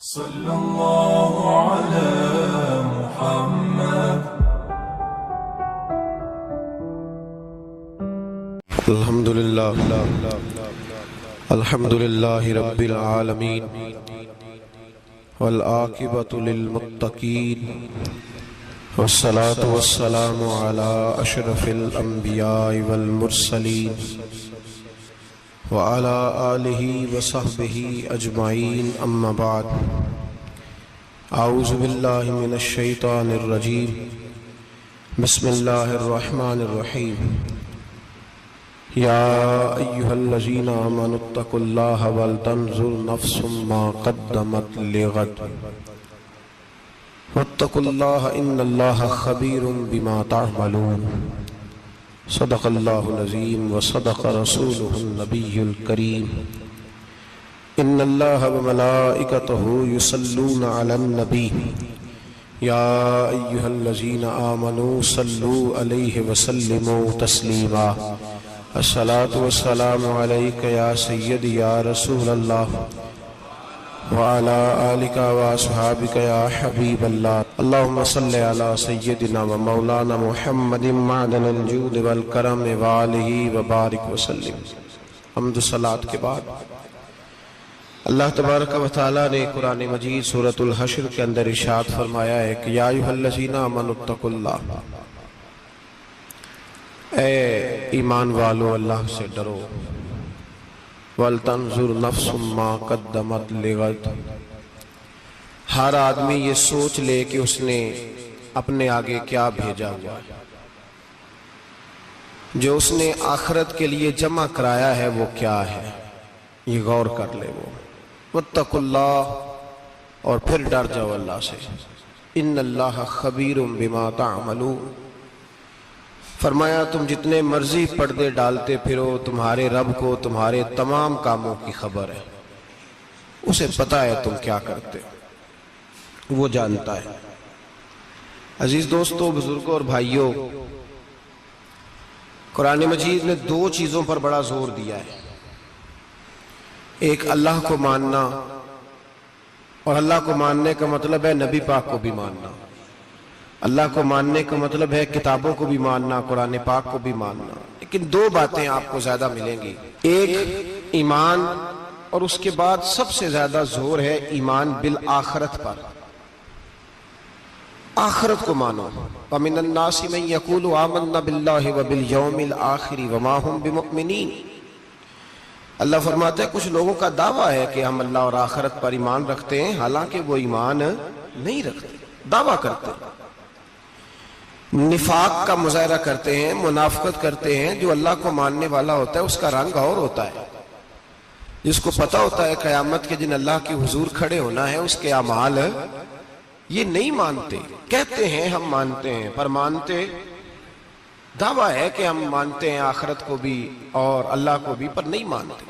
صلى الله على محمد. الحمد لله رب العالمين والعاقبة للمتقين والصلاة والسلام على أشرف الأنبياء والمرسلين وعلى آله وصحبه أجمعين. أما بعد، أعوذ بالله من الشيطان الرجيم. بسم الله الرحمن الرحيم. يا أيها الذين آمنوا اتقوا الله ولتنظر نفس ما قدمت لغد واتقوا الله إن الله خبير بما تعملون. صدق الله العظيم وصدق رسوله النبي الكريم. إن الله وملائكته يصلون على النبي يا أيها الذين آمنوا صلوا عليه وسلموا تسليما. الصلاة والسلام عليك يا سيدي يا رسول الله وعلى آلك وأصحابك يا حبيب الله. اللهم صل على سيدنا ومولانا محمد معدن الجود والکرم وآلہ وبارک وسلم. حمد و صلاۃ کے بعد اللہ تبارک و تعالیٰ نے قرآن مجید سورۃ الحشر کے اندر ارشاد فرمایا ہے کہ یا ایھا الذین آمنوا اتقوا اللہ، اے ایمان والو اللہ سے ڈرو. وَلْتَنْظُرْ نَفْسٌ مَا قَدَّمَتْ لِغَدٍ، ہر آدمی یہ سوچ لے کہ اس نے اپنے آگے کیا بھیجا ہوا ہے، جو اس نے آخرت کے لیے جمع کرایا ہے وہ کیا ہے، یہ غور کر لے وہ. وَاتَّقُوا اللَّهَ، اور پھر ڈر جاؤ اللہ سے. إِنَّ اللَّهَ خَبِيرٌ بِمَا تَعْمَلُونَ، فرمایا تم جتنے مرضی پردے ڈالتے پھرو، تمہارے رب کو تمہارے تمام کاموں کی خبر ہے. اسے پتہ ہے تم کیا کرتے، وہ جانتا ہے. عزیز دوستو، بزرگوں اور بھائیوں، قرآن مجید نے دو چیزوں پر بڑا زور دیا ہے. ایک اللہ کو ماننا، اور اللہ کو ماننے کا مطلب ہے نبی پاک کو بھی ماننا. اللہ کو ماننے کا مطلب ہے کتابوں کو بھی ماننا، قرآن پاک کو بھی ماننا. لیکن دو باتیں آپ کو زیادہ ملیں گی، ایک ایمان، اور اس کے بعد سب سے زیادہ زور ہے ایمان بالآخرت پر. آخرت کو مانو. وَمِنَ النَّاسِ مَن يَقُولُ آمَنَّا بِاللَّهِ وَبِالْيَوْمِ الْآخِرِ وَمَا هُمْ بِمُؤْمِنِينَ. اللہ فرماتا ہے کچھ لوگوں کا دعویٰ ہے کہ ہم اللہ اور آخرت پر ایمان رکھتے ہیں، حالانکہ وہ ایمان نہیں رکھتے، دعویٰ کرتے ہیں، نفاق کا مظاہرہ کرتے ہیں، منافقت کرتے ہیں. جو اللہ کو ماننے والا ہوتا ہے اس کا رنگ اور ہوتا ہے. جس کو پتہ ہوتا ہے قیامت کے دن اللہ کے حضور کھڑے ہونا ہے، اس کے اعمال یہ نہیں مانتے. کہتے ہیں ہم مانتے ہیں، پر مانتے، دعویٰ ہے کہ ہم مانتے ہیں آخرت کو بھی اور اللہ کو بھی، پر نہیں مانتے.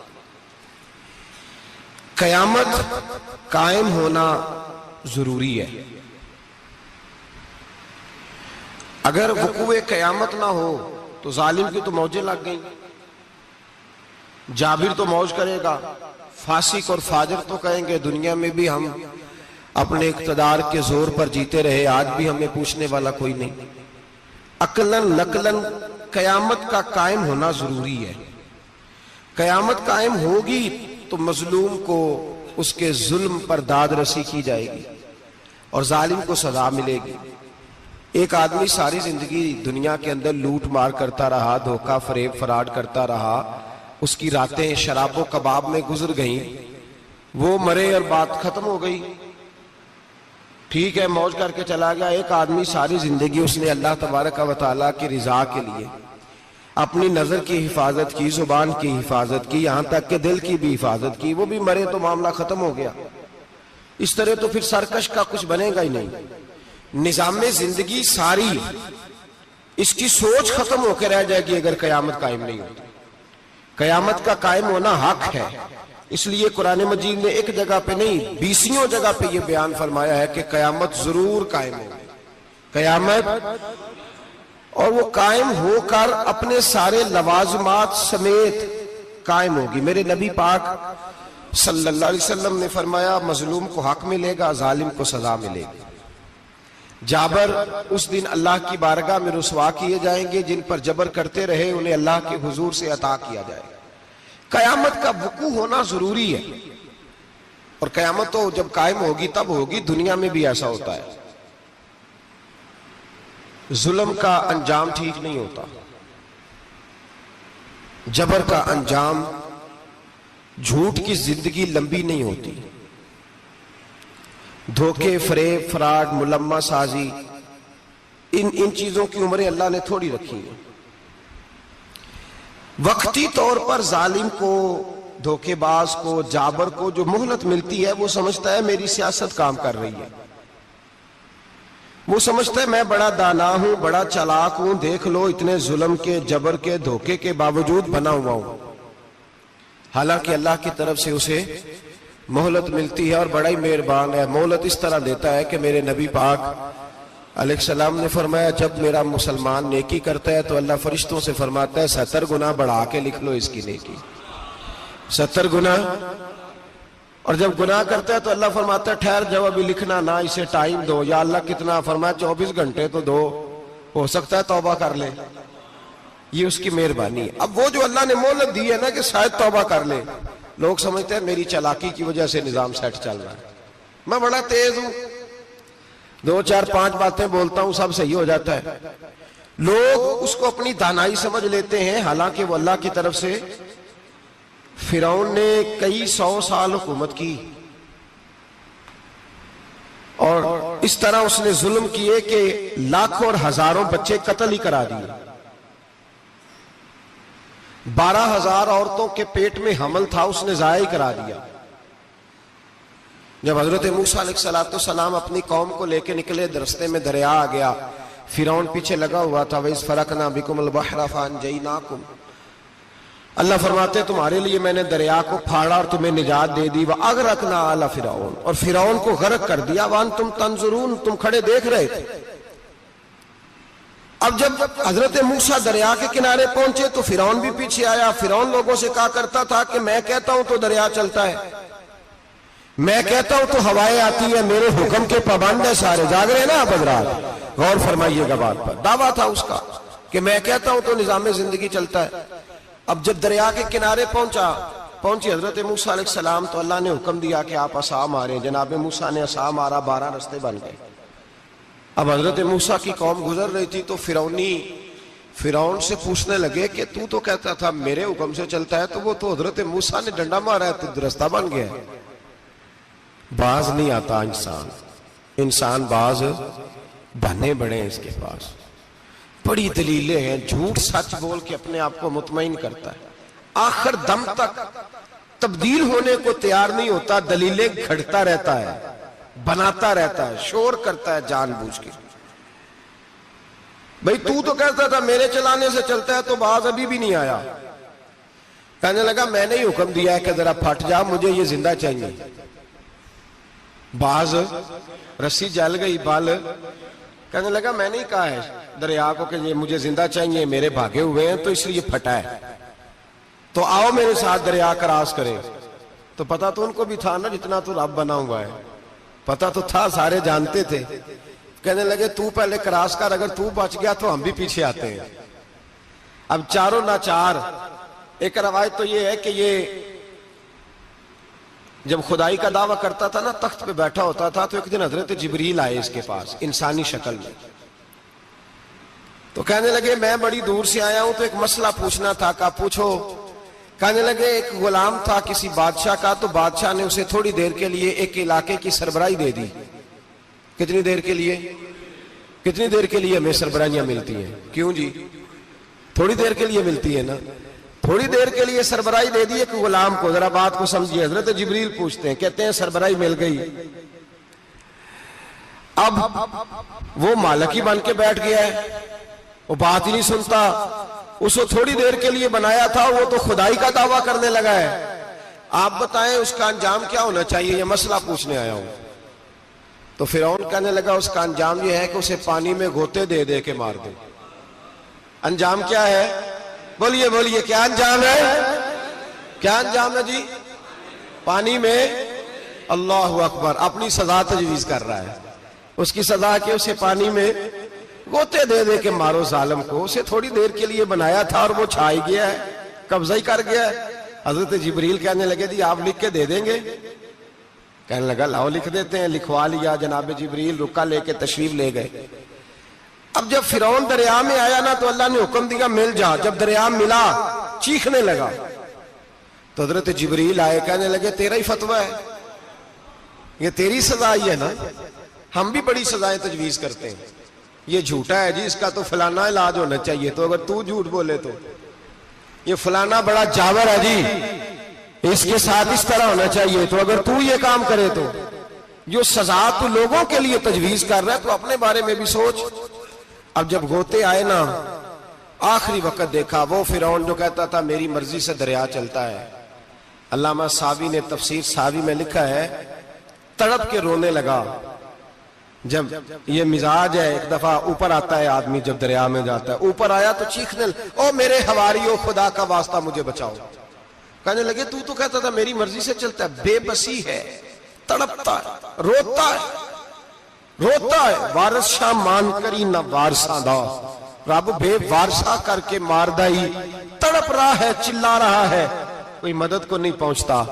قیامت قائم ہونا ضروری ہے. اگر وقوع قیامت نہ ہو تو ظالم کی تو موجیں لگ گئیں. جابر تو موج کرے گا، فاسق اور فاجر تو کہیں گے دنیا میں بھی ہم اپنے اقتدار کے زور پر جیتے رہے، آج بھی ہمیں پوچھنے والا کوئی نہیں. عقلاً نقلاً قیامت کا قائم ہونا ضروری ہے. قیامت قائم ہوگی تو مظلوم کو اس کے ظلم پر داد رسی کی جائے گی اور ظالم کو سزا ملے گی. ایک آدمی ساری زندگی دنیا کے اندر لوٹ مار کرتا رہا، دھوکہ فریب فراڈ کرتا رہا، اس کی راتیں شراب و کباب میں گزر گئیں، وہ مرے اور بات ختم ہو گئی، ٹھیک ہے موج کر کے چلا گیا. ایک آدمی ساری زندگی اس نے اللہ تبارک و تعالیٰ کی رضا کے لیے اپنی نظر کی حفاظت کی، زبان کی حفاظت کی، یہاں تک کہ دل کی بھی حفاظت کی، وہ بھی مرے تو معاملہ ختم ہو گیا. اس طرح تو پھر سرکش کا کچھ بنے گا ہی نہیں. نظام زندگی ساری اس کی سوچ ختم ہو کے رہ جائے گی اگر قیامت قائم نہیں ہوتی. قیامت کا قائم ہونا حق ہے. اس لیے قرآن مجید نے ایک جگہ پہ نہیں 20 جگہ پہ یہ بیان فرمایا ہے کہ قیامت ضرور قائم ہوگی. قیامت، اور وہ قائم ہو کر اپنے سارے لوازمات سمیت قائم ہوگی. میرے نبی پاک صلی اللہ علیہ وسلم نے فرمایا مظلوم کو حق ملے گا، ظالم کو سزا ملے گی۔ جابر اس دن اللہ کی بارگاہ میں رسوا کیے جائیں گے، جن پر جبر کرتے رہے انہیں اللہ کے حضور سے عطا کیا جائے گا۔ قیامت کا وقوع ہونا ضروری ہے، اور قیامت تو جب قائم ہوگی تب ہوگی، دنیا میں بھی ایسا ہوتا ہے۔ ظلم کا انجام ٹھیک نہیں ہوتا، جبر کا انجام، جھوٹ کی زندگی لمبی نہیں ہوتی، دھوکے، فریب، فراڈ، ملمہ سازی، ان چیزوں کی عمریں اللہ نے تھوڑی رکھی ہیں۔ وقتی طور پر ظالم کو، دھوکے باز کو، جابر کو جو مہلت ملتی ہے وہ سمجھتا ہے میری سیاست کام کر رہی ہے، وہ سمجھتا ہے میں بڑا دانا ہوں، بڑا چالاک ہوں، دیکھ لو اتنے ظلم کے، جبر کے، دھوکے کے باوجود بنا ہوا ہوں۔ حالانکہ اللہ کی طرف سے اسے مہلت ملتی ہے، اور بڑا ہی مہربان ہے، مہلت اس طرح دیتا ہے کہ میرے نبی پاک علیہ السلام نے فرمایا جب میرا مسلمان نیکی کرتا ہے تو اللہ فرشتوں سے فرماتا ہے 70 گنا بڑھا کے لکھ لو اس کی نیکی، 70 گنا۔ اور جب گناہ کرتا ہے تو اللہ فرماتا ہے ٹھہر جاؤ ابھی لکھنا نہ، اسے ٹائم دو۔ یا اللہ کتنا؟ فرمایا 24 گھنٹے تو دو، ہو سکتا ہے توبہ کر لے، یہ اس کی مہربانی ہے۔ اب وہ جو اللہ نے مہلت دی ہے نا کہ شاید توبہ کر لے، لوگ سمجھتے ہیں میری چالاکی کی وجہ سے نظام سیٹ چل رہا ہے، میں بڑا تیز ہوں، 2 4 5 باتیں بولتا ہوں سب صحیح ہو جاتا ہے۔ لوگ اس کو اپنی دانائی سمجھ لیتے ہیں، حالانکہ وہ اللہ کی طرف سے۔ فرعون نے کئی 100 سال حکومت کی، اور اس طرح اس نے ظلم کیے کہ لاکھوں اور ہزاروں بچے قتل ہی کرا دیے، 12,000 عورتوں کے پیٹ میں حمل تھا اس نے ضائع کرا دیا۔ جب حضرت موسیٰ علیہ السلام اپنی قوم کو لے کے نکلے، راستے میں دریا آ گیا، فرعون پیچھے لگا ہوا تھا، وَإِذْ فَرَقْنَا بِكُمُ الْبَحْرَ فَأَنْجَيْنَاكُمْ، اللہ فرماتے تمہارے لیے میں نے دریا کو پھاڑا اور تمہیں نجات دے دی، وَأَغْرَقْنَا آلَ فِرْعَوْنَ، اور فرعون کو غرق کر دیا، وَأَنْتُمْ تَنْظُرُونَ، تم کھڑے دیکھ رہے تھے۔ اب جب حضرت موسیٰ دریا کے کنارے پہنچے تو فرعون بھی پیچھے آیا۔ فرعون لوگوں سے کہا کرتا تھا کہ میں کہتا ہوں تو دریا چلتا ہے، میں کہتا ہوں تو ہوائیں آتی ہیں، میرے حکم کے پابند ہے سارے۔ جاگ رہے ہیں نا آپ حضرات، غور فرمائیے گا بات پر۔ دعویٰ تھا اس کا کہ میں کہتا ہوں تو نظام زندگی چلتا ہے۔ اب جب دریا کے کنارے پہنچی حضرت موسیٰ علیہ السلام تو اللہ نے حکم دیا کہ آپ عصا ماریں۔ جناب موسیٰ نے عصا مارا، 12 رستے بن گئے۔ اب حضرت موسیٰ کی قوم گزر رہی تھی تو فرعون سے پوچھنے لگے کہ تو کہتا تھا میرے حکم سے چلتا ہے، تو وہ تو حضرت موسیٰ نے ڈنڈا مارا ہے تو رستہ بن گیا ہے۔ باز نہیں آتا انسان باز بنے بڑے ہیں اس کے پاس، بڑی دلیلیں ہیں، جھوٹ سچ بول کے اپنے آپ کو مطمئن کرتا ہے، آخر دم تک تبدیل ہونے کو تیار نہیں ہوتا، دلیلیں گھڑتا رہتا ہے، بناتا رہتا ہے، شور کرتا ہے جان بوجھ کے۔ بھئی تو کہتا تھا میرے چلانے سے چلتا ہے، تو باز ابھی بھی نہیں آیا۔ کہنے لگا میں نے ہی حکم دیا ہے کہ ذرا پھٹ جا، مجھے یہ زندہ چاہیے۔ باز رسی جل گئی، بال کہنے لگا میں نے ہی کہا ہے دریا کو کہ یہ مجھے زندہ چاہیے، میرے بھاگے ہوئے ہیں تو اس لیے پھٹا ہے، تو آؤ میرے ساتھ دریا کراس کریں۔ تو پتا تو ان کو بھی تھا نا جتنا تو رب بنا ہوا ہے، پتا تو تھا، سارے جانتے تھے۔ کہنے لگے تو پہلے کراس کر، اگر تو بچ گیا تو ہم بھی پیچھے آتے ہیں۔ اب چاروں ناچار۔ ایک روایت تو یہ ہے کہ یہ جب خدائی کا دعویٰ کرتا تھا نا، تخت پہ بیٹھا ہوتا تھا، تو ایک دن حضرت جبریل آئے اس کے پاس انسانی شکل میں، تو کہنے لگے میں بڑی دور سے آیا ہوں تو ایک مسئلہ پوچھنا تھا۔ کہا پوچھو۔ کہنے لگے ایک غلام تھا کسی بادشاہ کا، تو بادشاہ نے اسے تھوڑی دیر کے لیے ایک علاقے کی سربراہی دے دی۔ کتنی دیر کے لیے؟ کتنی دیر کے لیے ہمیں سربراہیاں ملتی ہیں؟ کیوں جی؟ تھوڑی دیر کے لیے ملتی ہے نا، تھوڑی دیر کے لیے سربراہی دے دی ایک غلام کو۔ ذرا بات کو سمجھیے، حضرت جبریل پوچھتے ہیں، کہتے ہیں سربراہی مل گئی، اب وہ مالک ہی بن کے بیٹھ گیا ہے، وہ بات ہی نہیں سنتا، اس کو تھوڑی دیر کے لیے بنایا تھا، وہ تو خدائی کا دعویٰ کرنے لگا ہے۔ آپ بتائیں اس کا انجام کیا ہونا چاہیے؟ یہ مسئلہ پوچھنے آیا ہوں۔ تو فرعون کہنے لگا اس کا انجام یہ ہے کہ اسے پانی میں گھوتے دے دے کے مار دے۔ انجام کیا ہے؟ بولیے بولیے، کیا انجام ہے؟ کیا انجام ہے جی؟ پانی میں اللہ اکبر اپنی سزا تجویز کر رہا ہے. اس کی سزا کہ اسے پانی میں گوتے دے دے کے مارو ظالم کو. اسے تھوڑی دیر کے لیے بنایا تھا اور وہ چھائی گیا ہے, قبضہ ہی کر گیا ہے. حضرت جبریل کہنے لگے جی آپ لکھ کے دے دیں گے؟ کہنے لگا لاؤ لکھ دیتے ہیں. لکھوا لیا. جناب جبریل رکا لے کے تشریف لے گئے. اب جب فرعون دریا میں آیا نا تو اللہ نے حکم دیا مل جا. جب دریا ملا چیخنے لگا تو حضرت جبریل آئے, کہنے لگے تیرا ہی فتویٰ ہے, یہ تیری سزا ہی ہے نا. ہم بھی بڑی سزائیں تجویز کرتے ہیں. یہ جھوٹا ہے جی, اس کا تو فلانا علاج ہونا چاہیے, تو اگر تو جھوٹ بولے تو یہ فلانا بڑا جاور ہے جی, اس کے ساتھ اس طرح ہونا چاہیے, تو اگر تو یہ کام کرے تو جو سزا تو لوگوں کے لیے تجویز کر رہا ہے تو اپنے بارے میں بھی سوچ. اب جب گوتے آئے نا آخری وقت دیکھا وہ فرعون جو کہتا تھا میری مرضی سے دریا چلتا ہے. علامہ ساوی نے تفسیر ساوی میں لکھا ہے تڑپ کے رونے لگا. جب یہ مزاج ہے, ایک دفعہ اوپر آتا ہے آدمی جب دریا میں جاتا ہے, اوپر آیا تو چیخنے او میرے حواریو خدا کا واسطہ مجھے بچاؤ. کہنے لگے تو کہتا تھا میری مرضی سے چلتا ہے. بے بسی ہے, تڑپتا ہے, روتا ہے. وارث شاہ مان کری نہ وارثاں دا, رب بے وارثہ کر کے مار دائی. تڑپ رہا ہے, چلا رہا ہے, کوئی مدد کو نہیں پہنچتا.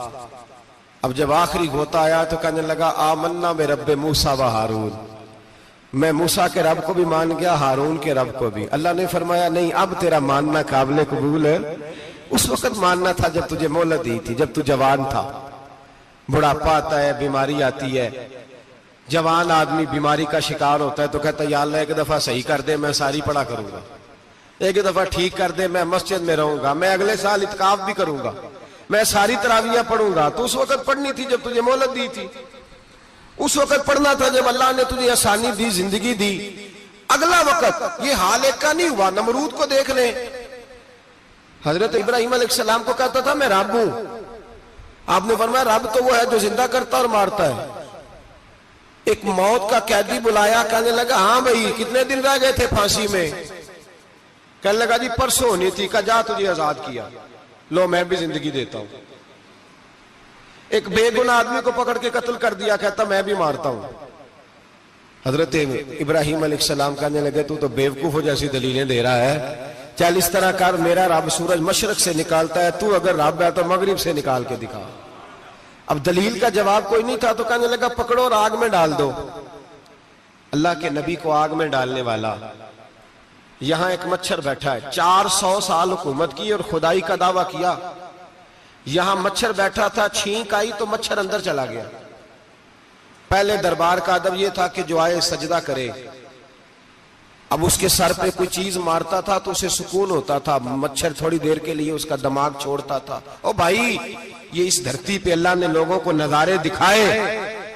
اب جب آخری غوطہ آیا تو کہنے لگا آمنا میں رب موسیٰ و ہارون, میں موسیٰ کے رب کو بھی مان گیا, ہارون کے رب کو بھی. اللہ نے فرمایا نہیں, اب تیرا ماننا قابل قبول ہے. اس وقت ماننا تھا جب تجھے مہلت دی تھی, جب تو جوان تھا. بڑھاپا آتا ہے, بیماری آتی ہے, جوان آدمی بیماری کا شکار ہوتا ہے تو کہتا ہے یا اللہ ایک دفعہ صحیح کر دے میں ساری پڑھا کروں گا, ایک دفعہ ٹھیک کر دے میں مسجد میں رہوں گا, میں اگلے سال اعتکاف بھی کروں گا, میں ساری تراویح پڑھوں گا. تو اس وقت پڑھنی تھی جب تجھے مہلت دی تھی, اس وقت پڑھنا تھا جب اللہ نے تجھے آسانی دی, زندگی دی. اگلا وقت یہ حال ایک کا نہیں ہوا. نمرود کو دیکھ لیں, حضرت ابراہیم علیہ السلام کو کہتا تھا میں رب ہوں. آپ نے فرمایا رب تو وہ ہے جو زندہ کرتا اور مارتا ہے. ایک موت کا قیدی بلایا, کہنے لگا ہاں بھائی کتنے دن رہ گئے تھے پھانسی میں؟ کہنے لگا جی پرسوں ہونی تھی. کہا جا تجھے آزاد کیا, لو میں بھی زندگی دیتا ہوں. ایک بے گناہ آدمی کو پکڑ کے قتل کر دیا, کہتا میں بھی مارتا ہوں. حضرت ابراہیم علیہ السلام کہنے لگے تو بیوقوفوں جیسی دلیلیں دے رہا ہے, چل اس طرح کر, میرا رب سورج مشرق سے نکالتا ہے, تو اگر رب ہے تو مغرب سے نکال کے دکھا. اب دلیل کا جواب کوئی نہیں تھا تو کہنے لگا پکڑو اور آگ میں ڈال دو. اللہ کے نبی کو آگ میں ڈالنے والا. یہاں ایک مچھر بیٹھا ہے, 400 سال حکومت کی اور خدائی کا دعویٰ کیا. یہاں مچھر بیٹھا تھا, چھینک آئی تو مچھر اندر چلا گیا. پہلے دربار کا ادب یہ تھا کہ جو آئے سجدہ کرے. اب اس کے سر پہ کوئی چیز مارتا تھا تو اسے سکون ہوتا تھا, مچھر تھوڑی دیر کے لیے اس کا دماغ چھوڑتا تھا. او بھائی یہ اس دھرتی پہ اللہ نے لوگوں کو نظارے دکھائے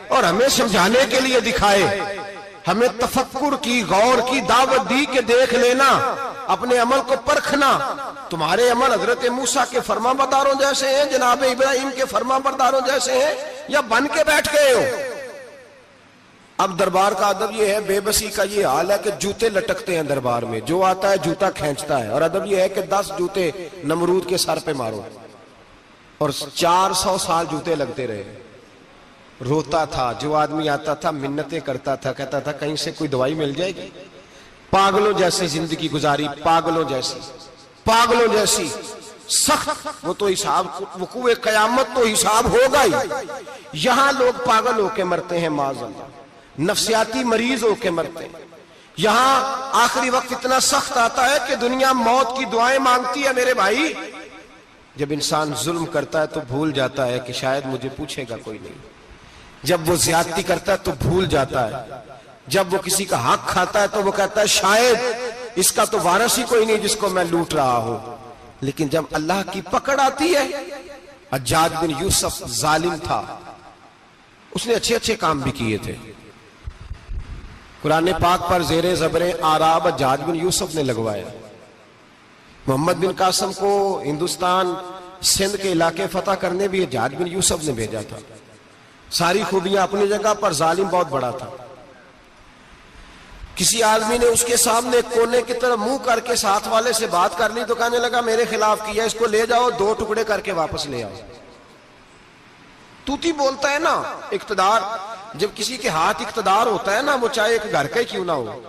اور ہمیں سمجھانے کے لیے دکھائے, ہمیں تفکر کی, غور کی دعوت دی کہ دیکھ لینا, اپنے عمل کو پرکھنا. تمہارے عمل حضرت موسیٰ کے فرما برداروں جیسے ہیں, جناب ابراہیم کے فرما برداروں جیسے ہیں, یا بن کے بیٹھ گئے ہو؟ اب دربار کا ادب یہ ہے, بے بسی کا یہ حال ہے کہ جوتے لٹکتے ہیں دربار میں, جو آتا ہے جوتا کھینچتا ہے. اور ادب یہ ہے کہ 10 جوتے نمرود کے سر پہ مارو, اور 400 سال جوتے لگتے رہے. روتا تھا, جو آدمی آتا تھا منتیں کرتا تھا, کہتا تھا کہیں سے کوئی دوائی مل جائے گی. پاگلوں جیسی زندگی گزاری, پاگلوں جیسی سخت. وہ تو حساب, وقوع قیامت تو حساب ہوگا ہی. یہاں لوگ پاگل ہو کے مرتے ہیں, معاذ اللہ, نفسیاتی مریض ہو کے مرتے ہیں. یہاں آخری وقت اتنا سخت آتا ہے کہ دنیا موت کی دعائیں مانگتی ہے. میرے بھائی جب انسان ظلم کرتا ہے تو بھول جاتا ہے کہ شاید مجھے پوچھے گا کوئی نہیں. جب وہ زیادتی کرتا ہے تو بھول جاتا ہے. جب وہ کسی کا حق کھاتا ہے تو وہ کہتا ہے شاید اس کا تو وارث ہی کوئی نہیں جس کو میں لوٹ رہا ہوں. لیکن جب اللہ کی پکڑ آتی ہے, حجاج بن یوسف ظالم تھا, اس نے اچھے کام بھی کیے تھے. قرآن پاک پر زیر زبر آراب حجاج بن یوسف نے لگوایا. محمد بن قاسم کو ہندوستان سندھ کے علاقے فتح کرنے بھی حجاج بن یوسف نے بھیجا تھا. ساری خوبیاں اپنی جگہ پر, ظالم بہت بڑا تھا. کسی آدمی نے اس کے سامنے کونے کی طرف منہ کر کے ساتھ والے سے بات کر لی تو کہنے لگا میرے خلاف کیا, اس کو لے جاؤ, 2 ٹکڑے کر کے واپس لے آؤ. توتی بولتا ہے نا اقتدار. جب کسی کے ہاتھ اقتدار ہوتا ہے نا, وہ چاہے ایک گھر کا ہی کیوں نہ ہو,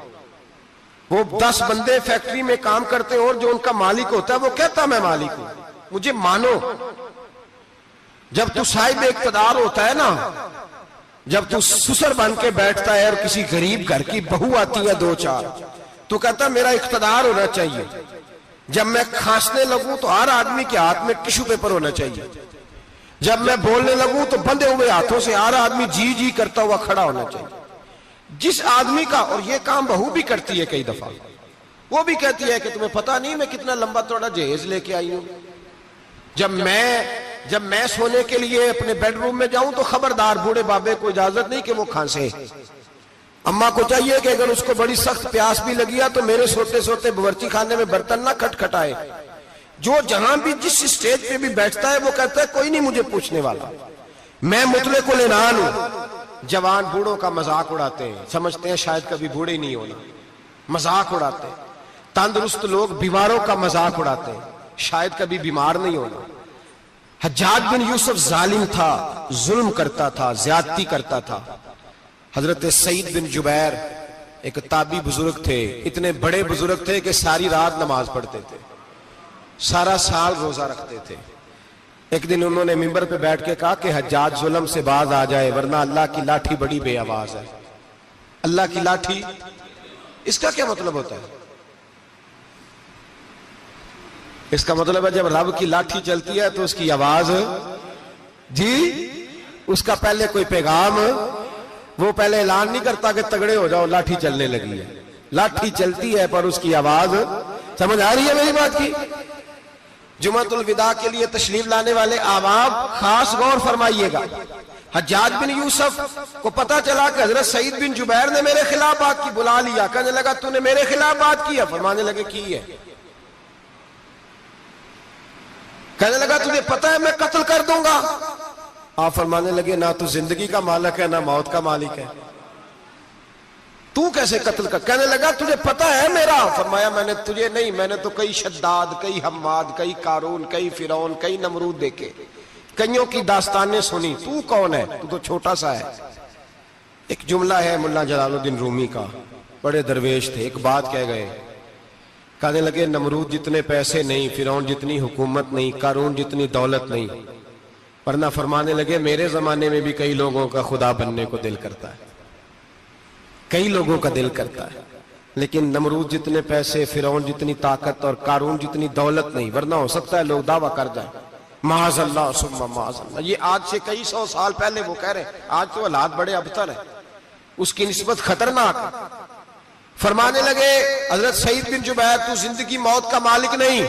وہ 10 بندے فیکٹری میں کام کرتے ہیں اور جو ان کا مالک ہوتا ہے وہ کہتا میں مالک ہوں, مجھے مانو. جب تو صاحب اقتدار ہوتا ہے نا, جب تو سسر بن کے بیٹھتا ہے اور کسی غریب گھر کی بہو آتی ہے 2-4, تو کہتا میرا اقتدار ہونا چاہیے. جب میں کھانسنے لگوں تو ہر آدمی کے ہاتھ میں ٹشو پیپر ہونا چاہیے. جب میں بولنے لگوں تو بندھے ہوئے ہاتھوں سے ہر آدمی جی جی کرتا ہوا کھڑا ہونا چاہیے. جس آدمی کا, اور یہ کام بہو بھی کرتی ہے کئی دفعہ, وہ بھی کہتی ہے کہ تمہیں پتا نہیں میں کتنا لمبا چوڑا جہیز لے کے آئی ہوں. جب میں سونے کے لیے اپنے بیڈ روم میں جاؤں تو خبردار بوڑھے بابے کو اجازت نہیں کہ وہ کھانسے. اماں کو چاہیے کہ اگر اس کو بڑی سخت پیاس بھی لگی ہے تو میرے سوتے سوتے باورچی خانے میں برتن نہ کھٹکھٹائے. جو جہاں بھی جس اسٹیج پہ بھی بیٹھتا ہے وہ کہتا ہے کوئی نہیں مجھے پوچھنے والا, میں مطلق العنان ہوں. جوان بوڑھوں کا مذاق اڑاتے ہیں, سمجھتے ہیں شاید کبھی بوڑھے نہیں ہونا, مذاق اڑاتے ہیں. تندرست لوگ بیماروں کا مذاق اڑاتے ہیں, شاید کبھی بیمار نہیں ہونا. حجاج بن یوسف ظالم تھا, ظلم کرتا تھا, زیادتی کرتا تھا. حضرت سعید بن جبیر ایک تابعی بزرگ تھے, اتنے بڑے بزرگ تھے کہ ساری رات نماز پڑھتے تھے, سارا سال روزہ رکھتے تھے. ایک دن انہوں نے منبر پہ بیٹھ کے کہا کہ حجاج ظلم سے باز آ جائے ورنہ اللہ کی لاٹھی بڑی بے آواز ہے. اللہ کی لاٹھی, اس کا کیا مطلب ہوتا ہے؟ اس کا مطلب ہے جب رب کی لاٹھی چلتی ہے تو اس کی آواز, جی اس کا پہلے کوئی پیغام, وہ پہلے اعلان نہیں کرتا کہ تگڑے ہو جاؤ لاٹھی چلنے لگی ہے. لاٹھی چلتی ہے پر اس کی آواز, سمجھ آ رہی ہے میری بات کی؟ جمعۃ الوداع کے لیے تشریف لانے والے احباب خاص غور فرمائیے گا. حجاج بن یوسف کو پتا چلا کہ حضرت سعید بن جبیر نے میرے خلاف بات کی, بلا لیا. کہنے لگا تو نے میرے خلاف بات کی ہے؟ فرمانے لگے کی ہے. کہنے لگا تجھے پتا ہے میں قتل کر دوں گا. آپ فرمانے لگے نہ تو زندگی کا مالک ہے نہ موت کا مالک ہے, تو کیسے قتل کر؟ کہنے لگا تجھے پتا ہے میرا؟ فرمایا میں نے تجھے نہیں, میں نے تو کئی شداد, کئی حماد, کئی قارون, کئی فرعون, کئی نمرود دیکھے, کئیوں کی داستانیں سنی. تو کون ہے؟ تو چھوٹا سا ہے. ایک جملہ ہے ملا جلال الدین رومی کا, بڑے درویش تھے, ایک بات کہہ گئے. کہنے لگے نمرود جتنے پیسے نہیں, فرعون جتنی حکومت نہیں, قارون جتنی دولت نہیں, ورنہ فرمانے لگے میرے زمانے میں بھی کئی لوگوں کا خدا بننے کو دل کرتا ہے, کئی لوگوں کا دل کرتا ہے, لیکن نمرود جتنے پیسے, فرعون جتنی طاقت اور قارون جتنی دولت نہیں, ورنہ ہو سکتا ہے لوگ دعویٰ کر جائیں معاذ اللہ ثم معاذ اللہ. یہ آج سے کئی 100 سال پہلے وہ کہہ رہے ہیں, آج تو حالات بڑے ابتر ہیں, اس کی نسبت خطرناک ہے. فرمانے لگے حضرت سعید بن جبیر تو زندگی موت کا مالک نہیں.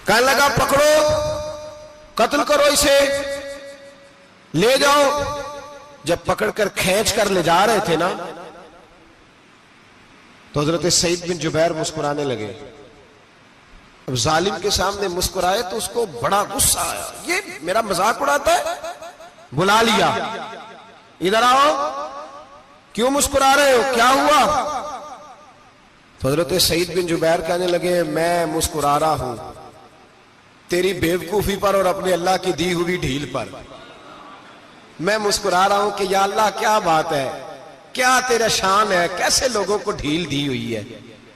کہنے لگا پکڑو, قتل کرو اسے, لے جاؤ. جب پکڑ کر کھینچ کر لے جا رہے تھے نا تو حضرت سعید بن جبیر مسکرانے لگے. اب ظالم کے سامنے مسکرائے تو اس کو بڑا غصہ آیا, یہ میرا مذاق اڑاتا ہے. بلا لیا, ادھر آؤ, کیوں مسکرا رہے ہو, کیا ہوا؟ تو حضرت سعید بن جبیر کہنے لگے میں مسکرا رہا ہوں تیری بیوقوفی پر اور اپنے اللہ کی دی ہوئی ڈھیل پر. میں مسکرا رہا ہوں کہ یا اللہ کیا بات ہے, کیا تیرا شان ہے, کیسے لوگوں کو ڈھیل دی ہوئی ہے.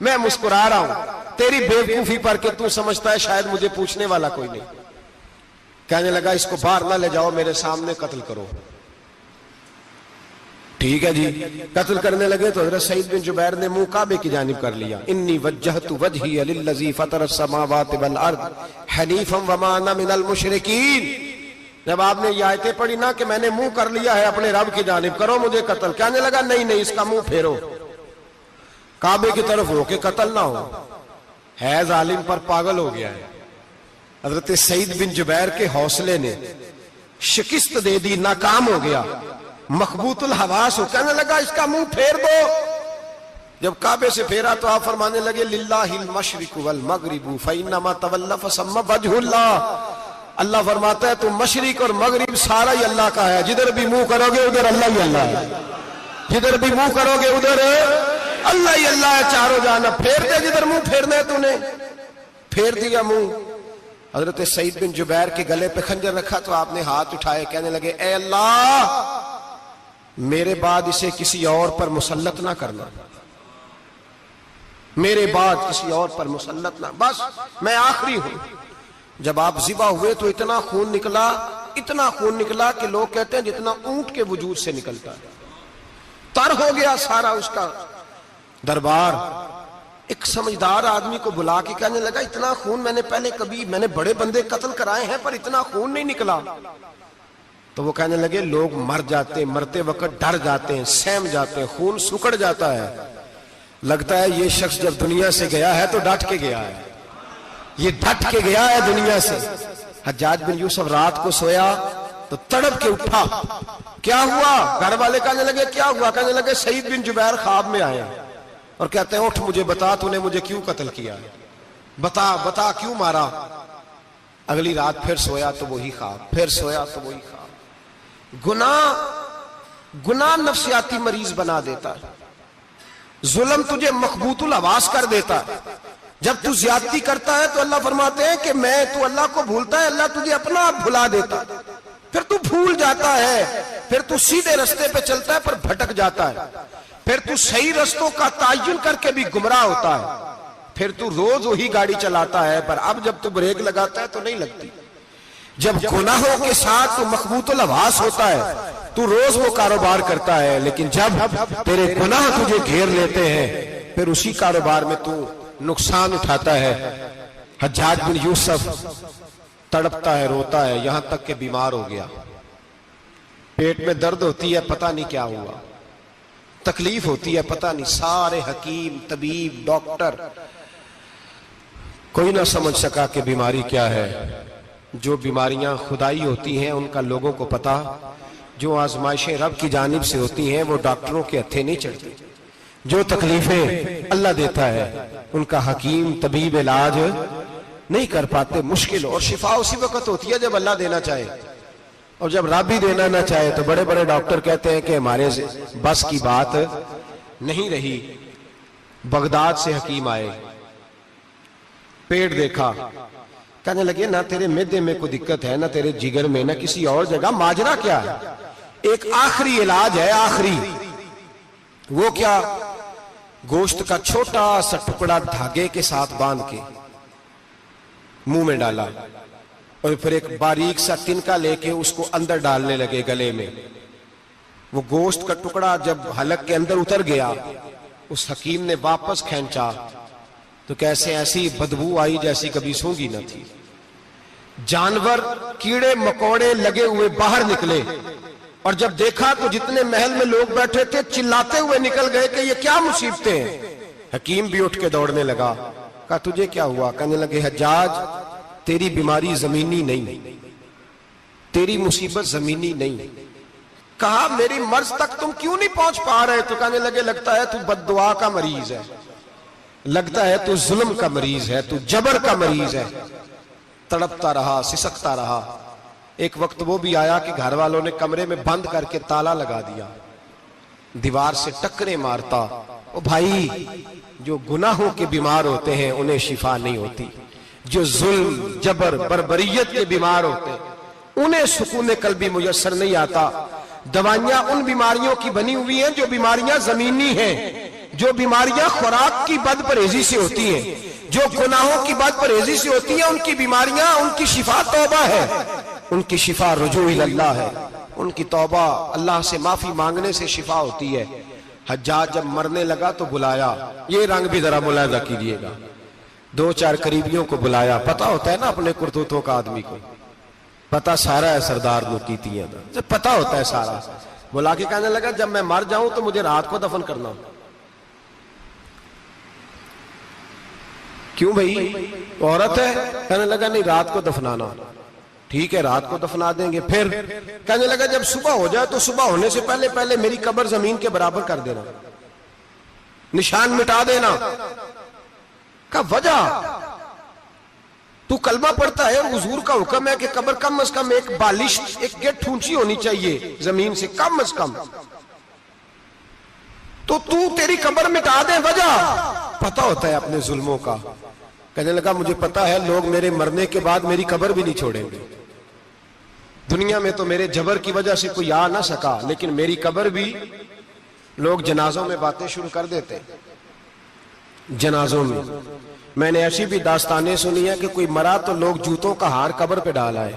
میں مسکرا رہا ہوں تیری بیوقوفی پر کہ تو سمجھتا ہے شاید مجھے پوچھنے والا کوئی نہیں. کہنے لگا اس کو باہر نہ لے جاؤ, میرے سامنے قتل کرو. ٹھیک ہے جی, قتل کرنے لگے تو حضرت سعید بن جبیر نے منہ کعبے کی جانب کر لیا. انی وجہت وجہی للذی فطر السماوات والارض حنیفا وما انا من المشرکین. جب آپ نے یہ آیتیں پڑھی نا کہ میں نے منہ کر لیا ہے اپنے رب کی جانب, کرو مجھے قتل. کہنے لگا نہیں نہیں, اس کا منہ پھیرو, کعبے کی طرف ہو کے قتل نہ ہو. ہے ظالم پر پاگل ہو گیا ہے. حضرت سعید بن جبیر کے حوصلے نے شکست دے دی, ناکام ہو گیا, مخبوط الحواس ہو. کہنے لگا اس کا منہ پھیر دو. جب کعبے سے پھیرا تو آپ فرمانے لگے للہ المشرق والمغرب فانما تولى فثم وجه اللہ. اللہ فرماتا ہے تو مشرق اور مغرب سارا ہی اللہ کا ہے, جدھر بھی منہ کرو گے ادھر اللہ ہی اللہ ہے, جدھر بھی منہ کرو گے ادھر اللہ ہی اللہ ہے. چاروں جانب پھیر دے جدھر منہ پھیرنا ہے, تو نے پھیر دیا منہ. حضرت سعید بن جبیر کے گلے پہ خنجر رکھا تو آپ نے ہاتھ اٹھائے، کہنے لگے اے اللہ میرے بعد اسے کسی اور پر مسلط نہ کرنا، میرے بعد کسی اور پر مسلط نہ، بس میں آخری ہوں۔ جب آپ ذبح ہوئے تو اتنا خون نکلا کہ لوگ کہتے ہیں جتنا اونٹ کے وجود سے نکلتا ہے، تر ہو گیا سارا اس کا دربار۔ ایک سمجھدار آدمی کو بلا کے کہنے لگا اتنا خون میں نے بڑے بندے قتل کرائے ہیں پر اتنا خون نہیں نکلا۔ تو وہ کہنے لگے لوگ مر جاتے ہیں، مرتے وقت ڈر جاتے ہیں، سہم جاتے ہیں، خون سکڑ جاتا ہے، لگتا ہے یہ شخص جب دنیا سے گیا ہے تو ڈٹ کے گیا ہے، یہ ڈٹ کے گیا ہے دنیا سے۔ حجاج بن یوسف رات کو سویا تو تڑپ کے اٹھا، کیا ہوا؟ گھر والے کہنے لگے کیا ہوا؟ کہنے لگے سعید بن جبیر خواب میں آئے اور کہتے ہیں اٹھ مجھے بتا تو نے مجھے کیوں قتل کیا، بتا کیوں مارا؟ اگلی رات پھر سویا تو وہی خواب، پھر سویا تو وہی خواب۔ گناہ نفسیاتی مریض بنا دیتا ہے، ظلم تجھے مخبوط الحواس کر دیتا ہے۔ جب تو زیادتی کرتا ہے تو اللہ فرماتے ہیں کہ تو اللہ کو بھولتا ہے، اللہ تجھے اپنا آپ بھلا دیتا ہے، پھر تو بھول جاتا ہے، پھر تو سیدھے رستے پہ چلتا ہے پر بھٹک جاتا ہے، پھر تو صحیح رستوں کا تعین کر کے بھی گمراہ ہوتا ہے، پھر تو روز وہی گاڑی چلاتا ہے پر اب جب تو بریک لگاتا ہے تو نہیں لگتی۔ جب گناہوں کے ساتھ تو مخبوط الحواس ہوتا ہے تو روز وہ کاروبار کرتا ہے، لیکن جب تیرے گناہ تجھے گھیر لیتے ہیں پھر اسی کاروبار میں تو نقصان اٹھاتا ہے۔ حجاج بن یوسف تڑپتا ہے، روتا ہے، یہاں تک کہ بیمار ہو گیا، پیٹ میں درد ہوتی ہے، پتہ نہیں کیا ہوا، تکلیف ہوتی ہے، پتہ نہیں، سارے حکیم، طبیب، ڈاکٹر، کوئی نہ سمجھ سکا کہ بیماری کیا ہے۔ جو بیماریاں خدائی ہوتی ہیں ان کا لوگوں کو پتا، جو آزمائشیں رب کی جانب سے ہوتی ہیں وہ ڈاکٹروں کے ہتھے نہیں چڑھتی، جو تکلیفیں اللہ دیتا ہے ان کا حکیم طبیب علاج نہیں کر پاتے، مشکل، اور شفا اسی وقت ہوتی ہے جب اللہ دینا چاہے، اور جب رب بھی دینا نہ چاہے تو بڑے بڑے ڈاکٹر کہتے ہیں کہ ہمارے بس کی بات نہیں رہی۔ بغداد سے حکیم آئے، پیٹ دیکھا، کہنے لگے نہ تیرے معدے میں کوئی دقت ہے، نہ تیرے جگر میں، نہ کسی اور جگہ، ماجرا کیا ہے؟ ایک آخری علاج ہے، آخری، وہ کیا؟ گوشت کا چھوٹا سا ٹکڑا دھاگے کے ساتھ باندھ کے منہ میں ڈالا اور پھر ایک باریک سا تنکا لے کے اس کو اندر ڈالنے لگے گلے میں۔ وہ گوشت کا ٹکڑا جب حلق کے اندر اتر گیا، اس حکیم نے واپس کھینچا تو کیسے ایسی بدبو آئی جیسی کبھی سونگی نہ تھی۔ جانور، کیڑے مکوڑے لگے ہوئے باہر نکلے، اور جب دیکھا تو جتنے محل میں لوگ بیٹھے تھے چلاتے ہوئے نکل گئے کہ یہ کیا مصیبتیں ہیں۔ حکیم بھی اٹھ کے دوڑنے لگا، کہا تجھے کیا ہوا؟ کہنے لگے حجاج تیری بیماری زمینی نہیں، تیری مصیبت زمینی نہیں۔ کہا میری مرض تک تم کیوں نہیں پہنچ پا رہے؟ تو کہنے لگے لگتا ہے تو بد دعا کا مریض ہے، لگتا ہے تو ظلم کا مریض ہے، تو جبر کا مریض ہے۔ تڑپتا رہا، سسکتا رہا۔ ایک وقت وہ بھی آیا کہ گھر والوں نے کمرے میں بند کر کے تالا لگا دیا، دیوار سے ٹکرے مارتا۔ او بھائی، جو گناہوں کے بیمار ہوتے ہیں انہیں شفا نہیں ہوتی، جو ظلم، جبر، بربریت کے بیمار ہوتے ہیں انہیں سکون قلبی میسر نہیں آتا۔ دوائیاں ان بیماریوں کی بنی ہوئی ہیں جو بیماریاں زمینی ہیں، جو بیماریاں خوراک کی بد پرہیزی سے ہوتی ہیں، جو گناہوں کی بد پرہیزی سے ہوتی ہیں، ان کی بیماریاں، ان کی شفا توبہ ہے، ان کی شفا رجوع اللہ ہے، ان کی توبہ، اللہ سے معافی مانگنے سے شفا ہوتی ہے۔ حجاج جب مرنے لگا تو بلایا، یہ رنگ بھی ذرا ملاحظہ کیجئے گا، دو چار قریبیوں کو بلایا، پتہ ہوتا ہے نا اپنے کرتوتوں کا آدمی کو، پتہ سارا ہے سردار لوٹیتی ہے، جب پتہ ہوتا ہے سارا، بلا کے کہنے لگا جب میں مر جاؤں تو مجھے رات کو دفن کرنا۔ کیوں بھائی، عورت ہے؟ کہنے لگا نہیں، رات کو دفنانا۔ ٹھیک ہے، رات کو دفنا دیں گے۔ پھر کہنے لگا جب صبح ہو جائے تو صبح ہونے سے پہلے پہلے میری قبر زمین کے برابر کر دینا، نشان مٹا دینا۔ کہا وجہ؟ تو کلمہ پڑھتا ہے اور حضور کا حکم ہے کہ قبر کم از کم ایک بالش، ایک گیٹ اونچی ہونی چاہیے زمین سے، کم از کم، تو تیری قبر مٹا دے، وجہ؟ پتہ ہوتا ہے اپنے ظلموں کا۔ کہنے لگا مجھے پتا ہے لوگ میرے مرنے کے بعد میری قبر بھی نہیں چھوڑیں گے. دنیا میں تو میرے جبر کی وجہ سے کوئی آ نہ سکا، لیکن میری قبر بھی لوگ جنازوں میں باتیں شروع کر دیتے. جنازوں میں نے ایسی بھی داستانیں سنی ہیں کہ کوئی مرا تو لوگ جوتوں کا ہار قبر پہ ڈال آئے.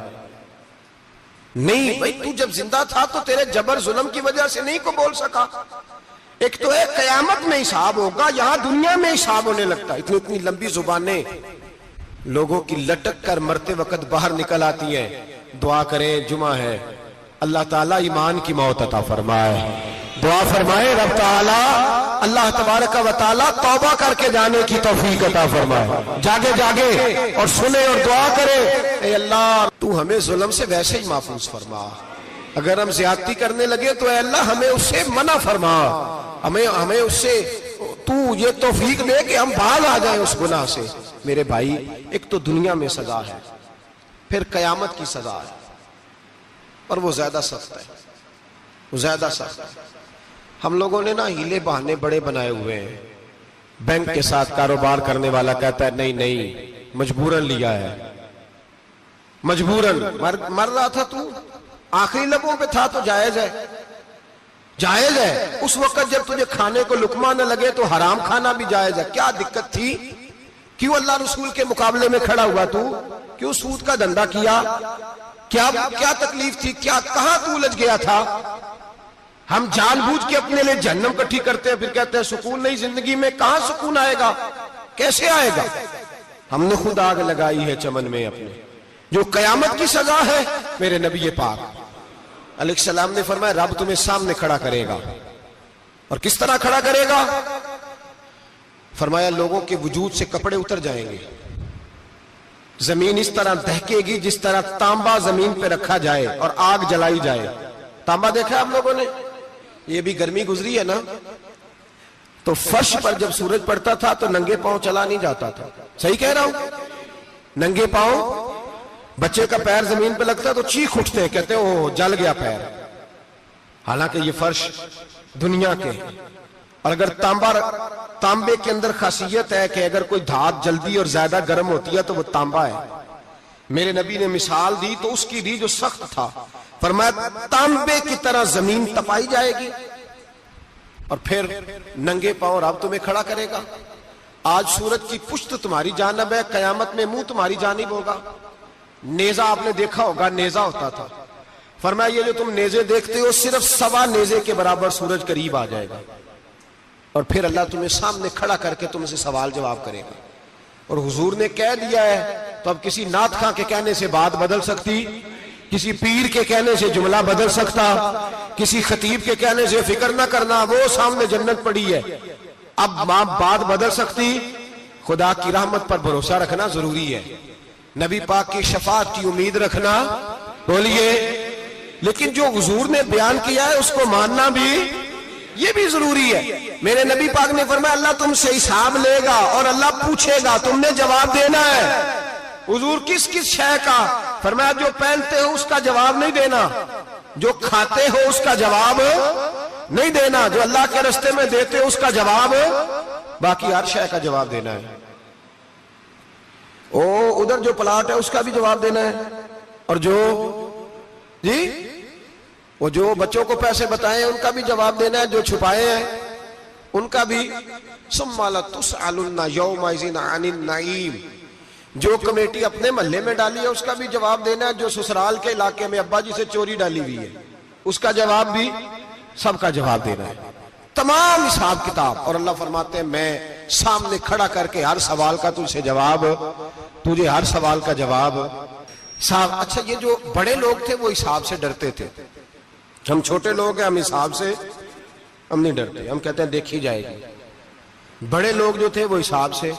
نہیں بھائی، تو جب زندہ تھا تو تیرے جبر ظلم کی وجہ سے نہیں کو بول سکا. ایک تو ہے قیامت میں حساب ہوگا، یہاں دنیا میں حساب ہونے لگتا. اتنی لمبی زبانیں لوگوں کی لٹک کر مرتے وقت باہر نکل آتی ہیں. دعا کریں، جمعہ ہے، اللہ تعالیٰ ایمان کی موت عطا فرمائے. دعا فرمائے رب تعالیٰ اللہ تبارک و تعالیٰ توبہ کر کے جانے کی توفیق عطا فرمائے. جاگے جاگے اور سنے اور دعا کرے، اے اللہ تو ہمیں ظلم سے ویسے ہی محفوظ فرما. اگر ہم زیادتی کرنے لگے تو اے اللہ ہمیں اس سے منع فرما. ہمیں اس سے تو یہ توفیق دے کہ ہم باز آ جائیں اس گناہ سے. میرے بھائی، ایک تو دنیا میں سزا ہے، پھر قیامت کی سزا ہے، اور وہ زیادہ سخت ہے. وہ زیادہ سخت ہے. ہم لوگوں نے نا ہیلے بہانے بڑے بنائے ہوئے ہیں. بینک کے ساتھ کاروبار کرنے والا کہتا ہے نہیں مجبوراً لیا ہے، مجبوراً. مر رہا تھا تو آخری لبوں پہ تھا تو جائز ہے، جائز ہے. اس وقت جب تجھے کھانے کو لقمہ نہ لگے تو حرام کھانا بھی جائز ہے. کیا دقت تھی؟ کیوں اللہ رسول کے مقابلے میں کھڑا ہوا تو؟ کیوں سود کا دھندا کیا؟ کیا تکلیف تھی؟ کہاں تو الجھ گیا تھا؟ ہم جان بوجھ کے اپنے لیے جہنم کٹھی کرتے ہیں، پھر کہتے ہیں سکون نہیں زندگی میں. کہاں سکون آئے گا؟ کیسے آئے گا؟ ہم نے خود آگ لگائی ہے چمن میں اپنے. جو قیامت کی سزا ہے، میرے نبی پاک علیہ السلام نے فرمایا رب تمہیں سامنے کھڑا کرے گا. اور کس طرح کھڑا کرے گا؟ فرمایا لوگوں کے وجود سے کپڑے اتر جائیں گے، زمین اس طرح دہکے گی جس طرح تانبا زمین پہ رکھا جائے اور آگ جلائی جائے. تانبا دیکھا آپ لوگوں نے؟ یہ بھی گرمی گزری ہے نا، تو فرش پر جب سورج پڑتا تھا تو ننگے پاؤں چلا نہیں جاتا تھا. صحیح کہہ رہا ہوں؟ ننگے پاؤں، بچے کا پیر زمین پہ لگتا ہے تو چیخ اٹھتے ہیں، کہتے ہیں اوہ جل گیا پیر. حالانکہ یہ فرش دنیا کے. اور اگر تانبے کے اندر خاصیت ہے کہ اگر کوئی دھات جلدی اور زیادہ گرم ہوتی ہے تو وہ تانبا ہے. میرے نبی نے مثال دی تو اس کی دی جو سخت تھا. فرمایا تانبے کی طرح زمین تپائی جائے گی اور پھر ننگے پاؤں رب تمہیں کھڑا کرے گا. آج سورج کی پشت تمہاری جانب ہے، قیامت میں منہ تمہاری جانب ہوگا. نیزہ آپ نے دیکھا ہوگا، نیزہ ہوتا تھا. فرمایا یہ جو تم نیزے دیکھتے ہو صرف 1.25 نیزے کے برابر سورج قریب آ جائے گا، اور پھر اللہ تمہیں سامنے کھڑا کر کے تم سے سوال جواب کرے گا. اور حضور نے کہہ دیا ہے تو اب کسی نعت خواں کے کہنے سے بات بدل سکتی، کسی پیر کے کہنے سے جملہ بدل سکتا، کسی خطیب کے کہنے سے فکر نہ کرنا وہ سامنے جنت پڑی ہے، اب بات بدل سکتی؟ خدا کی رحمت پر بھروسہ رکھنا ضروری ہے، نبی پاک کی شفاعت کی امید رکھنا. بولیے. لیکن جو حضور نے بیان کیا ہے اس کو ماننا بھی یہ بھی ضروری ہے. میرے نبی پاک نے فرمایا اللہ تم سے حساب لے گا اور اللہ پوچھے گا، تم نے جواب دینا ہے. حضور کس شے کا؟ فرمایا جو پہنتے ہو اس کا جواب نہیں دینا، جو کھاتے ہو اس کا جواب نہیں دینا، جو اللہ کے راستے میں دیتے ہو اس کا جواب، باقی ہر شے کا جواب دینا ہے. ادھر جو پلاٹ ہے اس کا بھی جواب دینا ہے، اور وہ جو بچوں کو پیسے بتائے ان کا بھی جواب دینا ہے، جو چھپائے ہیں ان کا بھی. ثم لتسألن یومئذ عن النعیم. جو کمیٹی اپنے محلے میں ڈالی ہے اس کا بھی جواب دینا ہے، جو سسرال کے علاقے میں ابا جی سے چوری ڈالی ہوئی ہے اس کا جواب بھی، سب کا جواب دینا ہے، تمام حساب کتاب. اور اللہ فرماتے ہیں میں سامنے کھڑا کر کے ہر سوال کا تجھے ہر سوال کا جواب. اچھا یہ جو بڑے لوگ تھے وہ حساب سے ڈرتے تھے، ہم چھوٹے لوگ ہیں ہم حساب سے ہم نہیں ڈرتے، ہم کہتے ہیں دیکھی جائے گی. بڑے لوگ جو تھے وہ حساب سے.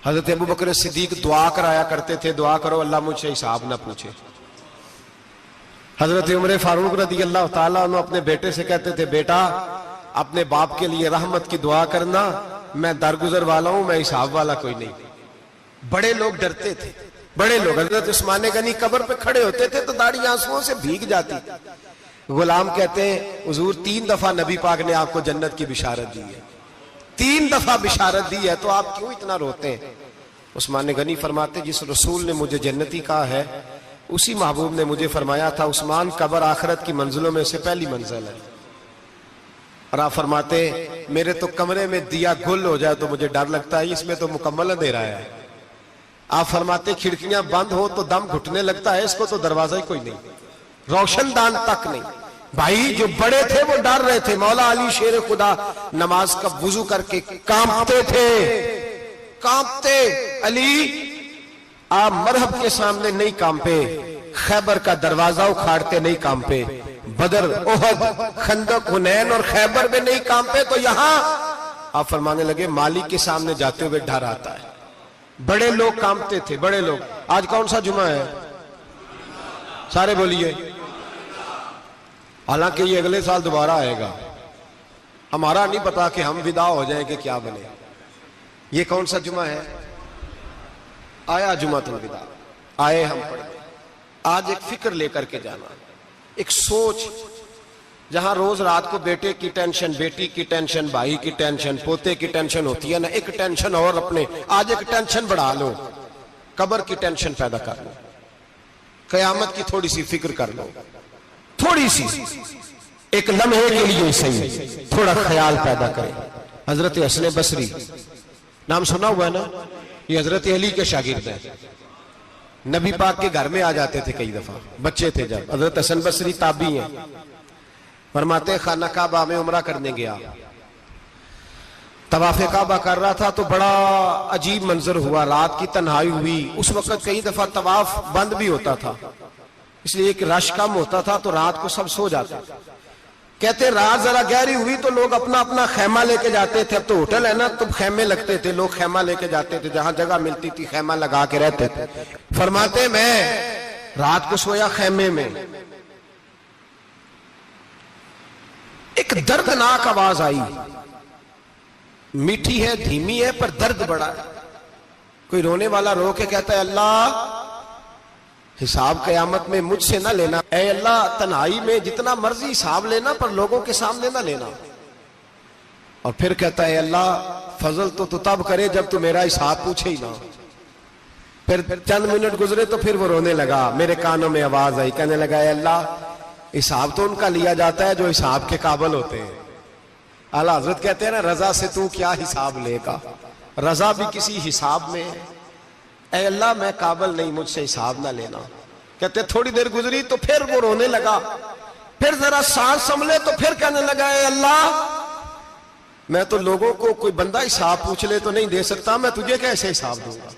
حضرت ابوبکر صدیق دعا کرایا کرتے تھے، دعا کرو اللہ مجھ سے حساب نہ پوچھے. حضرت عمر فاروق رضی اللہ تعالیٰ عنہ اپنے بیٹے سے کہتے تھے بیٹا اپنے باپ کے لیے رحمت کی دعا کرنا، میں درگزر والا ہوں، میں حساب والا کوئی نہیں. بڑے لوگ ڈرتے تھے، بڑے لوگ. حضرت عثمان غنی قبر پہ کھڑے ہوتے تھے تو داڑھی آنسوؤں سے بھیگ جاتی. غلام کہتے ہیں حضور 3 دفعہ نبی پاک نے آپ کو جنت کی بشارت دی ہے، 3 دفعہ بشارت دی ہے، تو آپ کیوں اتنا روتے ہیں؟ عثمان غنی فرماتے جس رسول نے مجھے جنتی کہا ہے اسی محبوب نے مجھے فرمایا تھا عثمان قبر آخرت کی منزلوں میں سے پہلی منزل ہے. اور آپ فرماتے میرے تو کمرے میں دیا گل ہو جائے تو مجھے ڈر لگتا ہے، اس میں تو مکمل اندھیرا ہے. آپ فرماتے کھڑکیاں بند ہو تو دم گھٹنے لگتا ہے، اس کو تو دروازہ ہی کوئی نہیں، روشن دان تک نہیں. بھائی جو بڑے تھے وہ ڈر رہے تھے. مولا علی شیر خدا نماز کا وضو کر کے کانپتے تھے، کانپتے. علی آپ مرحب کے سامنے نہیں کانپے، خیبر کا دروازہ اکھاڑتے نہیں کانپے، بدر احد خندق حنین اور خیبر میں نہیں کانپے، تو یہاں آپ فرمانے لگے مالک کے سامنے جاتے ہوئے ڈر آتا ہے. بڑے لوگ کانپتے تھے، بڑے لوگ. آج کون سا جمعہ ہے؟ سارے بولیے. حالانکہ یہ اگلے سال دوبارہ آئے گا، ہمارا نہیں پتا کہ ہم ودا ہو جائیں کہ کیا بنے. یہ کون سا جمعہ ہے؟ آیا جمعۃ الوداع، آئے ہم پڑھیں. آج ایک فکر لے کر کے جانا، ایک سوچ. جہاں روز رات کو بیٹے کی ٹینشن، بیٹی کی ٹینشن، بھائی کی ٹینشن، پوتے کی ٹینشن ہوتی ہے نا، ایک ٹینشن اور اپنے آج ایک ٹینشن بڑھا لو، قبر کی ٹینشن پیدا کر لو، قیامت کی تھوڑی سی فکر کر لو، تھوڑی سی ایک لمحے کے لیے صحیح تھوڑا خیال پیدا کرے. حضرت حسن بصری نام سنا ہوا ہے نا، یہ حضرت علی کے شاگرد ہیں. نبی پاک کے گھر میں آ جاتے تھے کئی دفعہ، بچے تھے جب. حضرت حسن بصری تابعی ہیں. فرماتے خانہ کعبہ میں عمرہ کرنے گیا، طواف کعبہ کر رہا تھا تو بڑا عجیب منظر ہوا. رات کی تنہائی ہوئی. اس وقت کئی دفعہ طواف بند بھی ہوتا تھا، اس لیے کہ رش کم ہوتا تھا تو رات کو سب سو جاتے. کہتے رات ذرا گہری ہوئی تو لوگ اپنا اپنا خیمہ لے کے جاتے تھے. اب تو ہوٹل ہے نا تو خیمے لگتے تھے، لوگ خیمہ لے کے جاتے تھے، جہاں جگہ ملتی تھی خیمہ لگا کے رہتے تھے. فرماتے میں رات کو سویا خیمے میں، ایک دردناک آواز آئی. میٹھی ہے، دھیمی ہے، پر درد بڑا ہے. کوئی رونے والا رو کے کہتا ہے اللہ حساب قیامت میں مجھ سے نہ لینا، اے اللہ تنہائی میں جتنا مرضی حساب لینا پر لوگوں کے سامنے نہ لینا. اور پھر کہتا ہے اللہ فضل تو تب کرے جب تو میرا حساب پوچھے ہی نہ. پھر چند منٹ گزرے تو پھر وہ رونے لگا. میرے کانوں میں آواز آئی، کہنے لگا اے اللہ حساب تو ان کا لیا جاتا ہے جو حساب کے قابل ہوتے ہیں. اعلیٰ حضرت کہتے ہیں نا رضا سے تو کیا حساب لے گا، رضا بھی کسی حساب میں ہے. اے اللہ میں قابل نہیں، مجھ سے حساب نہ لینا. کہتے تھوڑی دیر گزری تو پھر وہ رونے لگا. پھر ذرا سانس سنبھلے تو پھر کہنے لگا اے اللہ میں تو لوگوں کو کوئی بندہ حساب پوچھ لے تو نہیں دے سکتا، میں تجھے کیسے حساب دوں گا.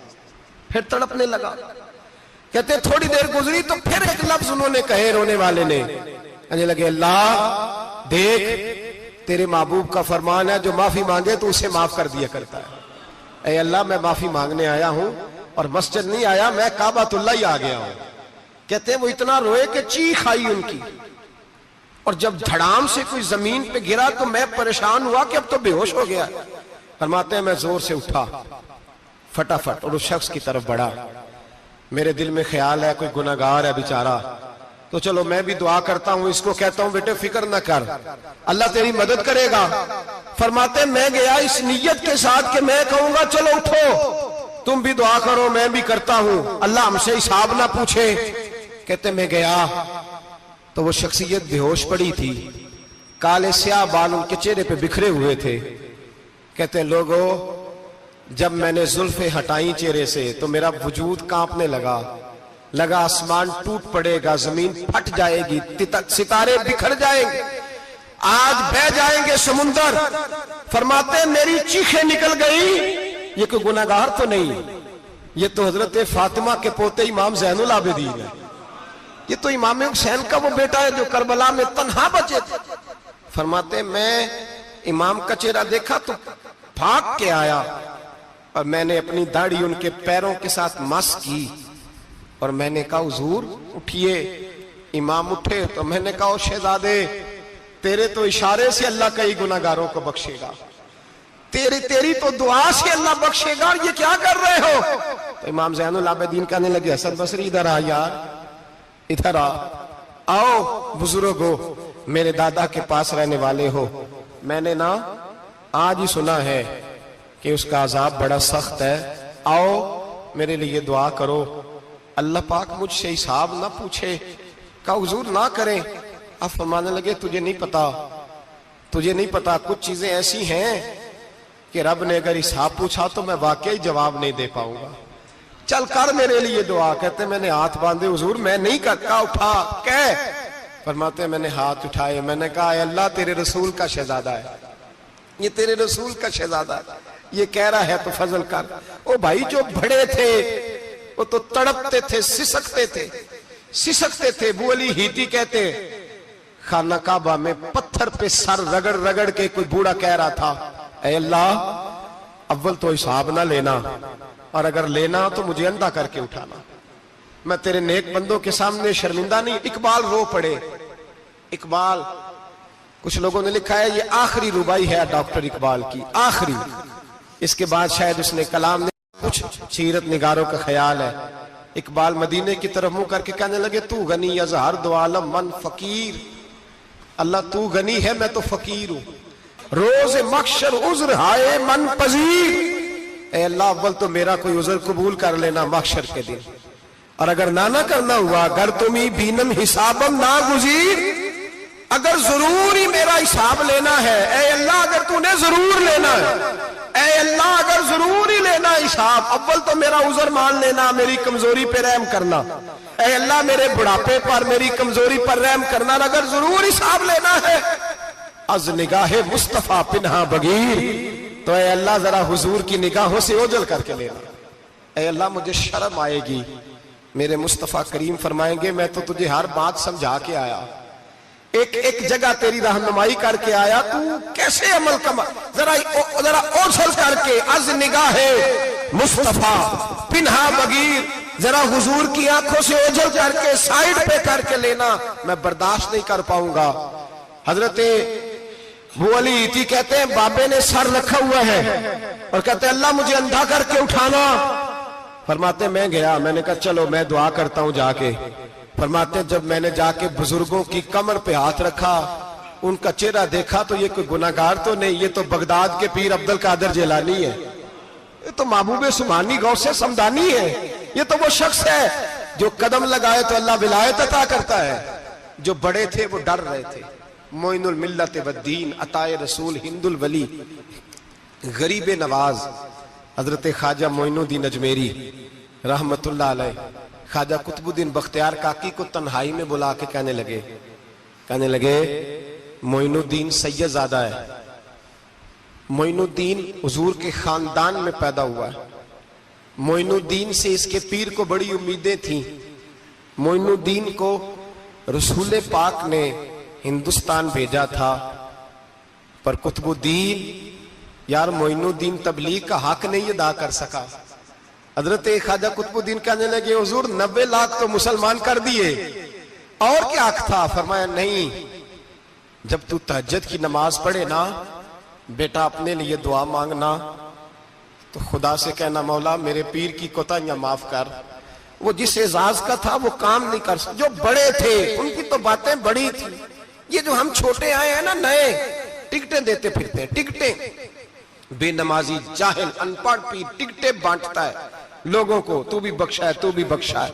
پھر تڑپنے لگا. کہتے تھوڑی دیر گزری تو پھر ایک لفظ انہوں نے کہے رونے والے نے، کہنے لگے اللہ دیکھ تیرے محبوب کا فرمان ہے جو معافی مانگے تو اسے معاف کر دیا کرتا ہے. اے اللہ میں معافی مانگنے آیا ہوں اور مسجد نہیں آیا، میں کعبۃ اللہ ہی آ گیا ہوں. کہتے ہیں وہ اتنا روئے کہ چیخ آئی ان کی. اور جب دھڑام سے کوئی زمین پہ گرا تو میں پریشان ہوا کہ اب تو بے ہوش ہو گیا. فرماتے ہیں میں زور سے اٹھا فٹافٹ اور اس شخص کی طرف بڑھا. میرے دل میں خیال ہے کوئی گناہگار ہے بیچارہ، تو چلو میں بھی دعا کرتا ہوں. اس کو کہتا ہوں بیٹے فکر نہ کر، اللہ تیری مدد کرے گا. فرماتے ہیں میں گیا اس نیت کے ساتھ کہ میں کہوں گا چلو اٹھو تم بھی دعا کرو میں بھی کرتا ہوں، اللہ ہم سے حساب نہ پوچھے. کہتے میں گیا تو وہ شخصیت بے ہوش پڑی تھی، کالے سیاہ بال ان کے چہرے پہ بکھرے ہوئے تھے. کہتے ہیں لوگوں جب میں نے زلفیں ہٹائیں چہرے سے تو میرا وجود کانپنے لگا آسمان ٹوٹ پڑے گا، زمین پھٹ جائے گی، ستارے بکھر جائیں گے، آج بہہ جائیں گے سمندر. فرماتے ہیں میری چیخیں نکل گئی. یہ کوئی گناہگار تو نہیں، یہ تو حضرت فاطمہ کے پوتے امام زین العابدین ہے. یہ تو امام حسین کا وہ بیٹا ہے جو کربلا میں تنہا بچے تھے. فرماتے ہیں میں امام کا چہرہ دیکھا تو بھاگ کے آیا اور میں نے اپنی داڑھی ان کے پیروں کے ساتھ مس کی اور میں نے کہا حضور اٹھئے. امام اٹھے تو میں نے کہا شہزادے تیرے تو اشارے سے اللہ کئی گناہگاروں کو بخشے گا، تیری تو دعا سے اللہ بخشے گا، یہ کیا کر رہے ہو؟ تو امام زین العابدین کہنے لگے حسن بصری ادھر آ یار، ادھر آؤ بزرگو، میرے دادا کے پاس رہنے والے ہو. میں نے آج ہی سنا ہے کہ اس کا عذاب بڑا سخت ہے. آؤ میرے لیے دعا کرو، اللہ پاک مجھ سے حساب نہ پوچھے، کہا حضور نہ کریں۔ اب فرمانے لگے تجھے نہیں پتا کچھ چیزیں ایسی ہیں کہ رب نے اگر حساب پوچھا تو میں واقعی جواب نہیں دے پاؤں گا، چل کر میرے لیے دعا۔ کہتے میں نے ہاتھ باندھے، حضور میں نہیں کرتا، اٹھا کہہ۔ فرماتے میں نے ہاتھ اٹھائے، میں نے کہا اے اللہ تیرے رسول کا شہزادہ ہے، یہ تیرے رسول کا شہزادہ ہے، یہ کہہ رہا ہے تو فضل کر۔ او بھائی جو بڑے تھے وہ تو تڑپتے تھے، سسکتے تھے۔ ابو علی ہیتی کہتے خانہ کعبہ میں پتھر پہ سر رگڑ رگڑ کے کوئی بوڑھا کہہ رہا تھا اے اللہ اول تو حساب نہ لینا، اور اگر لینا تو مجھے اندھا کر کے اٹھانا، میں تیرے نیک بندوں کے سامنے شرمندہ نہیں۔ اقبال رو پڑے، اقبال کچھ لوگوں نے لکھا ہے یہ آخری ربائی ہے ڈاکٹر اقبال کی، آخری، اس کے بعد شاید اس نے کلام نے کچھ سیرت نگاروں کا خیال ہے۔ اقبال مدینے کی طرف منہ کر کے کہنے لگے تو غنی از ہر دو عالم من فقیر، اللہ تو غنی ہے میں تو فقیر ہوں، روز محشر عذر ہائے من پذیر، اے اللہ اول تو میرا کوئی عذر قبول کر لینا محشر کے دن، اور اگر نہ کرنا ہوا اگر تمہیں بینم حسابم نہ گزیر، اگر ضرور ہی میرا حساب لینا ہے، اے اللہ اگر تو نے ضرور لینا ہے، اے اللہ اگر ضرور ہی لینا حساب، اول تو میرا عذر مان لینا، میری کمزوری پہ رحم کرنا، اے اللہ میرے بڑھاپے پر میری کمزوری پر رحم کرنا، اگر ضرور حساب لینا ہے از نگاہ مصطفیٰ پنہا بغیر، تو اے اللہ ذرا حضور کی نگاہوں سے اوجھل کر کے لینا، اے اللہ مجھے شرم آئے گی۔ میرے مصطفیٰ کریم فرمائیں گے میں تو تجھے ہر بات سمجھا کے آیا، ایک جگہ تیری رہنمائی کر کے آیا، تو کیسے عمل کما، ذرا اوجھل کر کے از نگاہ مصطفیٰ پنہا بغیر، ذرا حضور کی آنکھوں سے اوجھل کر کے سائیڈ پہ کر کے لینا، میں برداشت نہیں کر پاؤں گا۔ حضرت ابو علی ایتی کہتے ہیں بابے نے سر رکھا ہوا ہے اور کہتے ہیں اللہ مجھے اندھا کر کے اٹھانا، فرماتے میں گیا، میں نے کہا چلو میں دعا کرتا ہوں جا کے۔ فرماتے جب میں نے جا کے بزرگوں کی کمر پہ ہاتھ رکھا، ان کا چہرہ دیکھا تو یہ کوئی گناہگار تو نہیں، یہ تو بغداد کے پیر عبد القادر جیلانی ہے، یہ تو محبوب سبحانی غوث سمدانی ہے، یہ تو وہ شخص ہے جو قدم لگائے تو اللہ ولایت عطا کرتا ہے۔ جو بڑے تھے وہ ڈر رہے تھے، معین الملت والدین عطائے رسول ہند الولی غریب نواز حضرت خواجہ معین الدین اجمیری رحمت اللہ علیہ، خواجہ قطب الدین بختیار کاکی کو تنہائی میں بلا کے کہنے لگے معین الدین سید زادہ ہے، معین الدین حضور کے خاندان میں پیدا ہوا ہے، معین الدین سے اس کے پیر کو بڑی امیدیں تھیں، معین الدین کو رسول پاک نے ہندوستان بھیجا تھا، پر قطب الدین یار معین الدین تبلیغ کا حق نہیں ادا کر سکا۔ حضرت خواجہ قطب الدین کہنے لگے حضور 90 لاکھ تو مسلمان کر دیے، اور کیا حق تھا؟ فرمایا نہیں، جب تو تہجد کی نماز پڑھے نا بیٹا اپنے لیے دعا مانگنا تو خدا سے کہنا مولا میرے پیر کی کوتاہیاں معاف کر، وہ جس اعزاز کا تھا وہ کام نہیں کر سکتا، جو بڑے تھے ان کی تو باتیں بڑی تھی، یہ جو ہم چھوٹے آئے ہیں نا نئے ٹکٹیں دیتے پھرتے ہیں، ٹکٹیں، بے نمازی جاہل ان پڑھ پیر ٹکٹیں بانٹتا ہے لوگوں کو، تو بھی بخشا ہے تو بھی بخشا ہے،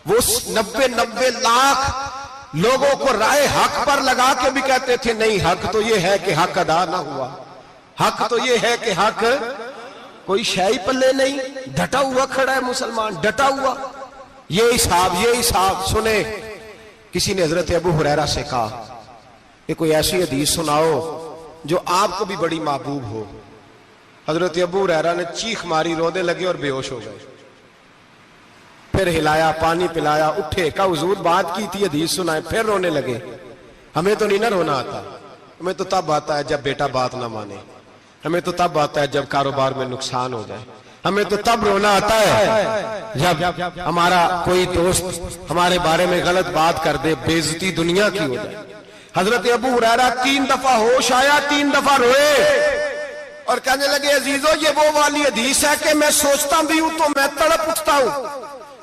وہ 90 لاکھ لوگوں کو رائے حق پر لگا کے بھی کہتے تھے نہیں حق تو یہ ہے کہ حق ادا نہ ہوا، حق تو یہ ہے کہ حق، کوئی شے پلے نہیں، ڈٹا ہوا کھڑا ہے مسلمان، ڈٹا ہوا، یہ حساب سنے۔ کسی نے حضرت ابو ہریرہ سے کہا کہ کوئی ایسی حدیث سناؤ جو آپ کو بھی بڑی محبوب ہو۔ حضرت ابو ہریرہ نے چیخ ماری، رونے لگے اور بے ہوش ہو گئے، پھر ہلایا پانی پلایا، اٹھے، کہا حضور بات کی تھی حدیث سنائے، پھر رونے لگے۔ ہمیں تو نہیں نہ رونا آتا، ہمیں تو تب آتا ہے جب بیٹا بات نہ مانے، ہمیں تو تب آتا ہے جب کاروبار میں نقصان ہو جائے، ہمیں تو تب رونا آتا ہے جب ہمارا کوئی دوست ہمارے بارے میں غلط بات کر دے، بے عزتی دنیا کی ہو جائے۔ حضرت ابو ہریرہ 3 دفعہ ہوش آیا، 3 دفعہ روئے اور کہنے لگے عزیزو یہ وہ والی حدیث ہے کہ میں سوچتا بھی ہوں تو میں تڑپ اٹھتا ہوں۔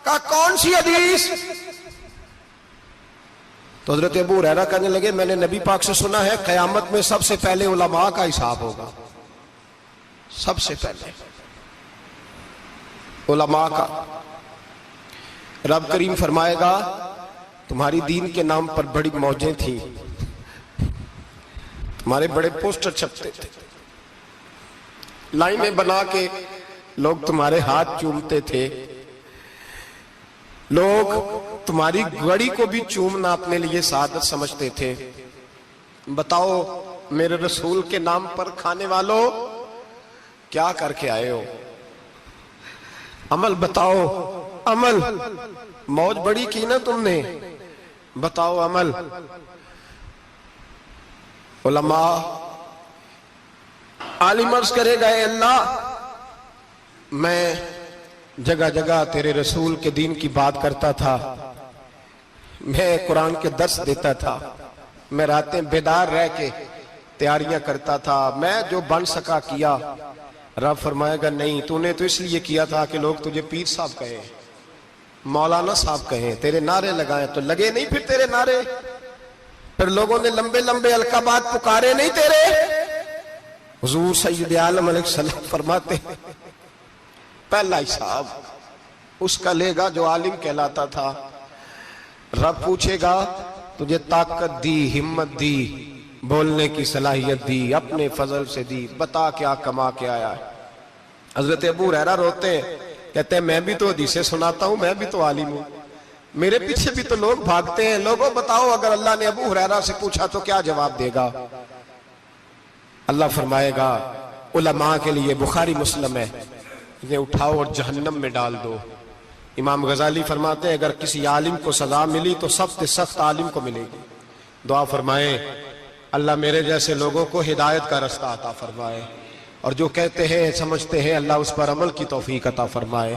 کہا کون سی حدیث؟ تو حضرت ابو ہریرہ کہنے لگے میں نے نبی پاک سے سنا ہے قیامت میں سب سے پہلے علماء کا حساب ہوگا، سب سے پہلے۔ علماء کا. رب کریم فرمائے گا تمہاری دین کے نام پر بڑی موجیں تھیں، تمہارے بڑے پوسٹر چھپتے تھے، لائنیں بنا کے لوگ تمہارے ہاتھ چومتے تھے، لوگ تمہاری گڑی کو بھی چومنا اپنے لیے سعادت سمجھتے تھے. بتاؤ میرے رسول کے نام پر کھانے والوں کیا کر کے آئے ہو؟ عمل بتاؤ، عمل. موج بڑی کی نا تم نے، بتاؤ عمل. علماء عالم عرض کرے گا اے اللہ میں جگہ جگہ تیرے رسول کے دین کی بات کرتا تھا، میں قرآن کے درس دیتا تھا، میں راتیں بیدار رہ کے تیاریاں کرتا تھا، میں جو بن سکا کیا. رب فرمائے گا نہیں، تو نے تو اس لیے کیا تھا کہ لوگ تجھے پیر صاحب کہیں، مولانا صاحب کہیں، تیرے نعرے لگائیں، تو لگے نہیں پھر تیرے نعرے؟ پھر لوگوں نے لمبے لمبے القابات پکارے نہیں تیرے؟ حضور سید عالم علیہ السلام فرماتے پہلا حساب اس کا لے گا جو عالم کہلاتا تھا. رب پوچھے گا تجھے طاقت دی، ہمت دی، بولنے کی صلاحیت دی، اپنے فضل سے دی، بتا کیا کما کے آیا ہے. حضرت ابو ہریرہ روتے ہیں، کہتے ہیں میں بھی تو حدیثیں سناتا ہوں، میں بھی تو عالم ہوں، میرے پیچھے بھی تو لوگ بھاگتے ہیں. لوگوں بتاؤ اگر اللہ نے ابو ہریرہ سے پوچھا تو کیا جواب دے گا؟ اللہ فرمائے گا علماء کے لیے بخاری مسلم ہے، انہیں اٹھاؤ اور جہنم میں ڈال دو. امام غزالی فرماتے ہیں اگر کسی عالم کو سزا ملی تو سب سے سخت عالم کو ملے گی. دعا فرمائیں اللہ میرے جیسے لوگوں کو ہدایت کا رستہ عطا فرمائے، اور جو کہتے ہیں سمجھتے ہیں اللہ اس پر عمل کی توفیق عطا فرمائے.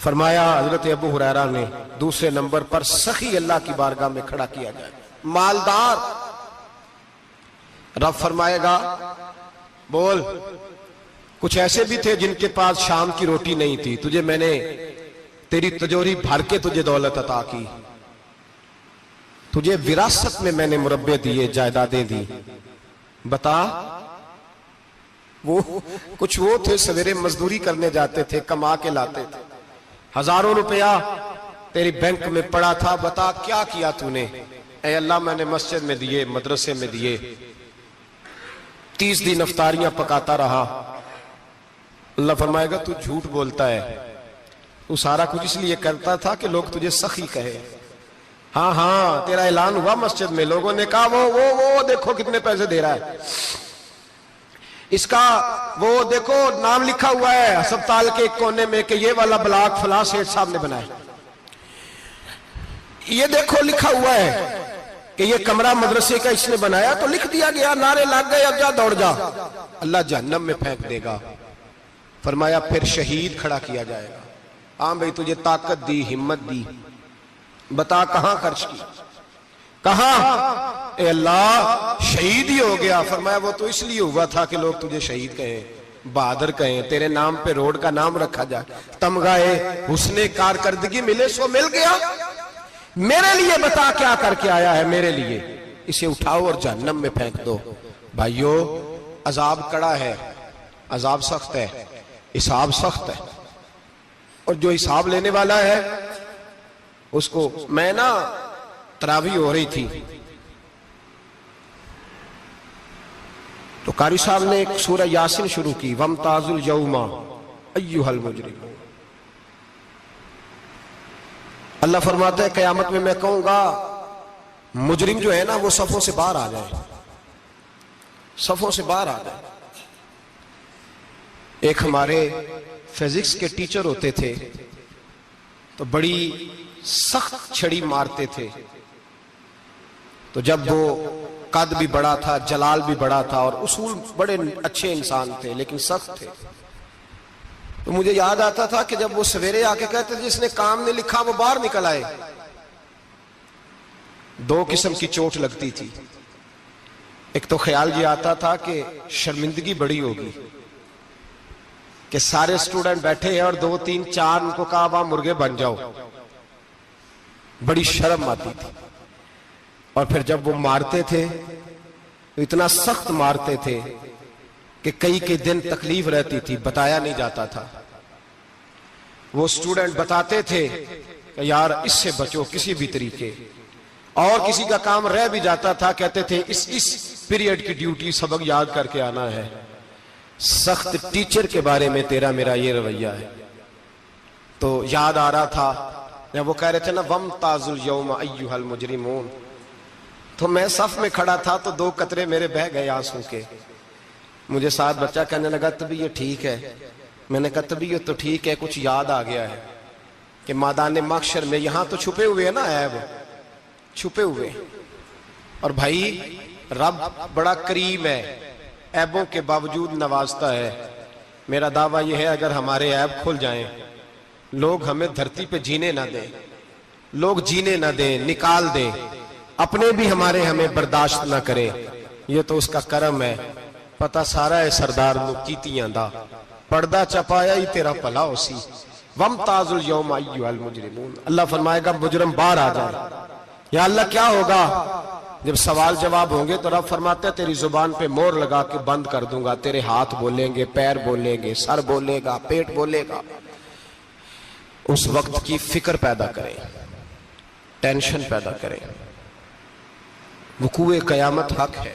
فرمایا حضرت ابو ہریرہ نے دوسرے نمبر پر سخی اللہ کی بارگاہ میں کھڑا کیا جائے، مالدار. رب فرمائے گا بول کچھ ایسے بھی تھے جن کے پاس شام کی روٹی نہیں تھی، تجھے میں نے تیری تجوری بھر کے تجھے دولت عطا کی، تجھے وراثت میں نے مربے دیے، جائیدادیں دی. بتا وہ کچھ وہ تھے سویرے مزدوری کرنے جاتے تھے، کما کے لاتے تھے، ہزاروں روپیہ تیری بینک میں پڑا تھا، بتا کیا کیا تو نے؟ اے اللہ میں نے مسجد میں دیے، مدرسے میں دیے، 30 دن افطاریاں پکاتا رہا. اللہ فرمائے گا تو جھوٹ بولتا ہے، تو سارا کچھ اس لیے کرتا تھا کہ لوگ تجھے سخی کہے. ہاں ہاں تیرا اعلان ہوا مسجد میں، لوگوں نے کہا وہ دیکھو کتنے پیسے دے رہا ہے، اس کا وہ دیکھو نام لکھا ہوا ہے ہسپتال کے ایک کونے میں کہ یہ والا بلاک فلاں سیٹھ صاحب نے بنایا، یہ دیکھو لکھا ہوا ہے کہ یہ کمرہ مدرسے کا اس نے بنایا، تو لکھ دیا گیا، نعرے لگ گئے، اب جا دوڑ جا. اللہ جہنم میں پھینک دے گا. فرمایا پھر شہید کھڑا کیا جائے گا. ہاں بھئی تجھے طاقت دی، ہمت دی، بتا کہاں خرچ کی، کہاں؟ اے اللہ شہید ہی ہو گیا. فرمایا وہ تو اس لیے ہوا تھا کہ لوگ تجھے شہید کہیں، بہادر کہیں، تیرے نام پہ روڈ کا نام رکھا جائے، تمغائے حسن کارکردگی ملے سو مل گیا. میرے لیے بتا کیا کر کے آیا ہے، میرے لیے. اسے اٹھاؤ اور جہنم میں پھینک دو. بھائیو عذاب کڑا ہے، عذاب سخت ہے، حساب سخت ہے، اور جو حساب لینے والا ہے اس کو میں نا تراویح ہو رہی تھی تو قاری صاحب نے ایک سورہ یاسین شروع کی، وَامْتَازُوا الْيَوْمَ أَيُّهَا الْمُجْرِمُونَ. اللہ فرماتا ہے قیامت میں کہوں گا مجرم جو ہے نا وہ صفوں سے باہر آ جائے، صفوں سے باہر آ جائے. ایک ہمارے فزکس کے ٹیچر ہوتے تھے تو بڑی سخت چھڑی مارتے تھے، تو جب وہ قد بھی بڑا تھا، جلال بھی بڑا تھا، اور اصول بڑے اچھے انسان تھے لیکن سخت تھے، تو مجھے یاد آتا تھا کہ جب وہ سویرے آ کے کہتے جس نے کام نے لکھا وہ باہر نکل آئے. 2 قسم کی چوٹ لگتی تھی. ایک تو خیال یہ آتا تھا کہ شرمندگی بڑی ہوگی کہ سارے اسٹوڈنٹ بیٹھے ہیں اور 2 3 4 ان کو کہا وہاں مرغے بن جاؤ، بڑی شرم آتی تھی. اور پھر جب وہ مارتے تھے تو اتنا سخت مارتے تھے کہ کئی دن تکلیف رہتی تھی، بتایا نہیں جاتا تھا. وہ اسٹوڈنٹ بتاتے تھے کہ یار اس سے بچو کسی بھی طریقے، اور کسی کا کام رہ بھی جاتا تھا کہتے تھے اس پیریڈ کی ڈیوٹی سبق یاد کر کے آنا ہے۔ سخت ٹیچر کے بارے میں تیرا میرا یہ رویہ ہے۔ تو یاد آ رہا تھا جب وہ کہہ رہے تھے نا وَامْتَازُوا الْيَوْمَ أَيُّهَا الْمُجْرِمُونَ، تو میں صف میں کھڑا تھا تو 2 قطرے میرے بہہ گئے آنسوں کے۔ مجھے ساتھ بچہ کہنے لگا تبھی یہ ٹھیک ہے، میں نے کہا تبھی یہ تو ٹھیک ہے، کچھ یاد آ گیا ہے کہ میدان محشر میں یہاں تو چھپے ہوئے ہیں نا عیب، چھپے ہوئے، اور بھائی رب بڑا کریم ہے، عیبوں کے باوجود نوازتا ہے۔ میرا دعویٰ یہ ہے اگر ہمارے عیب کھل جائیں، لوگ ہمیں دھرتی پہ جینے نہ دیں، لوگ جینے نہ دیں، نکال دیں، اپنے بھی ہمیں برداشت نہ کریں، یہ تو اس کا کرم ہے۔ پتہ سارا ہے سردار نو کیتیاں دا، پردہ چپایا ہی تیرا پلا ہو سی۔ وَامْتَازُوا الْيَوْمَ أَيُّهَا الْمُجْرِمُونَ، اللہ فرمائے گا مجرم باہر آ جائے۔ یا اللہ کیا ہوگا؟ جب سوال جواب ہوں گے تو رب فرماتا ہے تیری زبان پہ مور لگا کے بند کر دوں گا، تیرے ہاتھ بولیں گے، پیر بولیں گے، سر بولے گا، پیٹ بولے گا۔ اس وقت کی فکر پیدا کریں، ٹینشن پیدا کریں۔ وقوع قیامت حق ہے،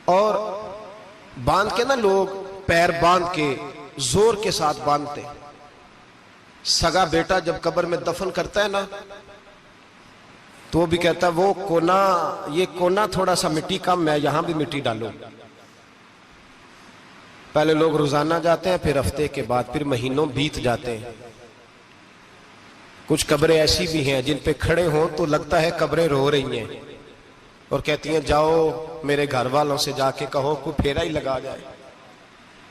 اور باندھ کے نا لوگ پیر باندھ کے زور کے ساتھ باندھتے۔ سگا بیٹا جب قبر میں دفن کرتا ہے نا تو وہ بھی کہتا ہے وہ کونا، یہ کونا تھوڑا سا مٹی کم ہے، یہاں بھی مٹی ڈالو۔ پہلے لوگ روزانہ جاتے ہیں، پھر ہفتے کے بعد، پھر مہینوں بیت جاتے ہیں۔ کچھ قبریں ایسی بھی ہیں جن پہ کھڑے ہوں تو لگتا ہے قبریں رو رہی ہیں اور کہتی ہیں جاؤ میرے گھر والوں سے جا کے کہو کوئی پھیرا ہی لگا جائے،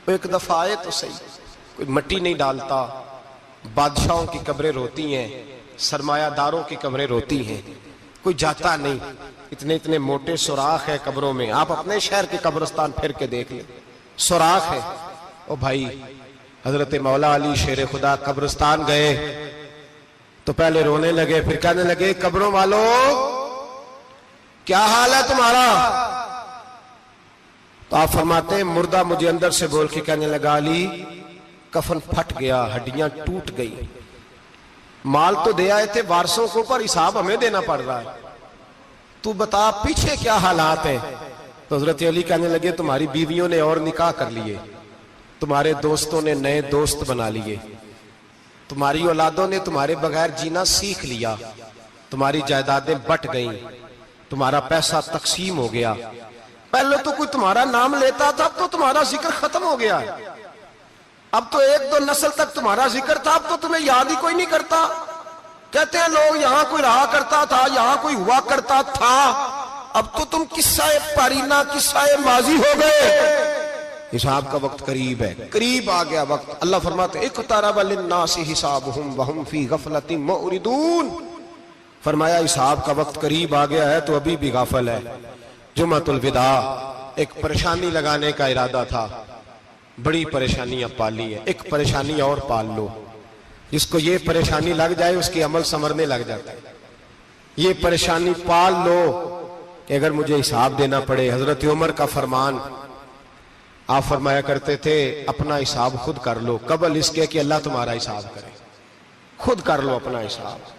وہ ایک دفعہ آئے تو صحیح۔ کوئی مٹی نہیں ڈالتا، بادشاہوں کی قبریں روتی ہیں، سرمایہ داروں کی قبریں روتی ہیں، کوئی جاتا نہیں۔ اتنے اتنے موٹے سوراخ ہے قبروں میں، آپ اپنے شہر کے قبرستان پھر کے دیکھ لیں، سوراخ ہے۔ او بھائی حضرت مولا علی شیر خدا قبرستان گئے تو پہلے رونے لگے، پھر کہنے لگے قبروں والوں کیا حال ہے تمہارا؟ تو آپ فرماتے ہیں مردہ مجھے اندر سے بول کے کہنے لگا علی کفن پھٹ گیا، ہڈیاں ٹوٹ گئی، مال تو دے آئے تھے وارثوں کو پر حساب ہمیں دینا پڑ رہا ہے، تو بتا پیچھے کیا حالات ہیں؟ تو حضرت علی کہنے لگے تمہاری بیویوں نے اور نکاح کر لیے، تمہارے دوستوں نے نئے دوست بنا لیے، تمہاری اولادوں نے تمہارے بغیر جینا سیکھ لیا، تمہاری جائیدادیں بٹ گئیں، تمہارا پیسہ تقسیم ہو گیا۔ پہلے تو کوئی تمہارا نام لیتا تھا، اب تو تمہارا ذکر ختم ہو گیا ہے، اب تو 1-2 نسل تک تمہارا ذکر تھا، اب تو تمہیں یاد ہی کوئی نہیں کرتا۔ کہتے ہیں لوگ یہاں کوئی رہا کرتا تھا، یہاں کوئی ہوا کرتا تھا، اب تو تم قصہ پارینہ، قصہ ماضی ہو گئے۔ حساب کا وقت قریب ہے، قریب آ گیا وقت۔ اللہ فرماتے ہیں اقترب للناس حسابهم وهم فی غفلۃ معرضون، فرمایا حساب کا وقت قریب آ گیا ہے تو ابھی بھی غافل ہے۔ جمعۃ الوداع ایک پریشانی لگانے کا ارادہ تھا، بڑی پریشانیاں پالی ہیں، ایک پریشانی اور پال لو، جس کو یہ پریشانی لگ جائے اس کی عمل سمرنے لگ جاتا ہے۔ یہ پریشانی پال لو کہ اگر مجھے حساب دینا پڑے۔ حضرت عمر کا فرمان، آپ فرمایا کرتے تھے اپنا حساب خود کر لو قبل اس کے کہ اللہ تمہارا حساب کرے۔ خود کر لو اپنا حساب،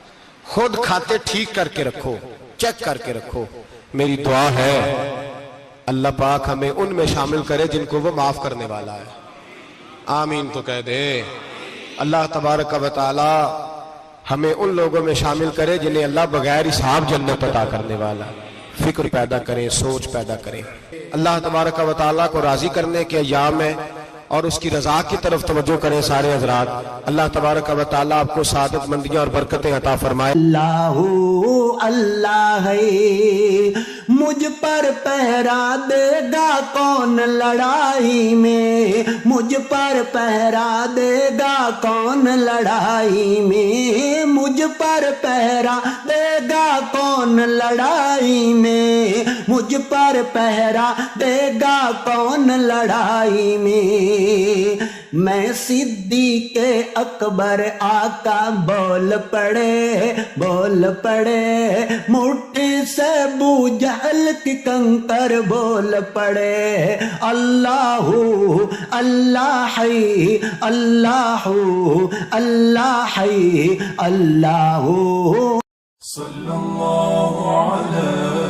خود کھاتے ٹھیک کر کے رکھو، چیک کر کے رکھو۔ میری دعا ہے اللہ پاک ہمیں ان میں شامل کرے جن کو وہ معاف کرنے والا ہے، آمین تو کہہ دے۔ اللہ تبارک و تعالی ہمیں ان لوگوں میں شامل کرے جنہیں اللہ بغیر حساب جنت عطا کرنے والا ہے۔ فکر پیدا کریں، سوچ پیدا کریں۔ اللہ تبارک و تعالیٰ کو راضی کرنے کے ایام ہے اور اس کی رضا کی طرف توجہ کریں سارے حضرات۔ اللہ تبارک و تعالیٰ آپ کو سعادت مندیاں اور برکتیں عطا فرمائے۔ اللہ اللہ ہے مجھ پر پہرا دے گا کون لڑائی میں، مجھ پر پہرا دے گا کون لڑائی میں، مجھ پر پہرا دے گا کون لڑائی میں، مجھ پر پہرا دے گا کون لڑائی میں؟ میں صدیق اکبر آقا بول پڑے مٹھی سے ابو جہل کی کنکر بول پڑے اللہ اللہ حی اللہ اللہ حی اللہ صلی اللہ علیہ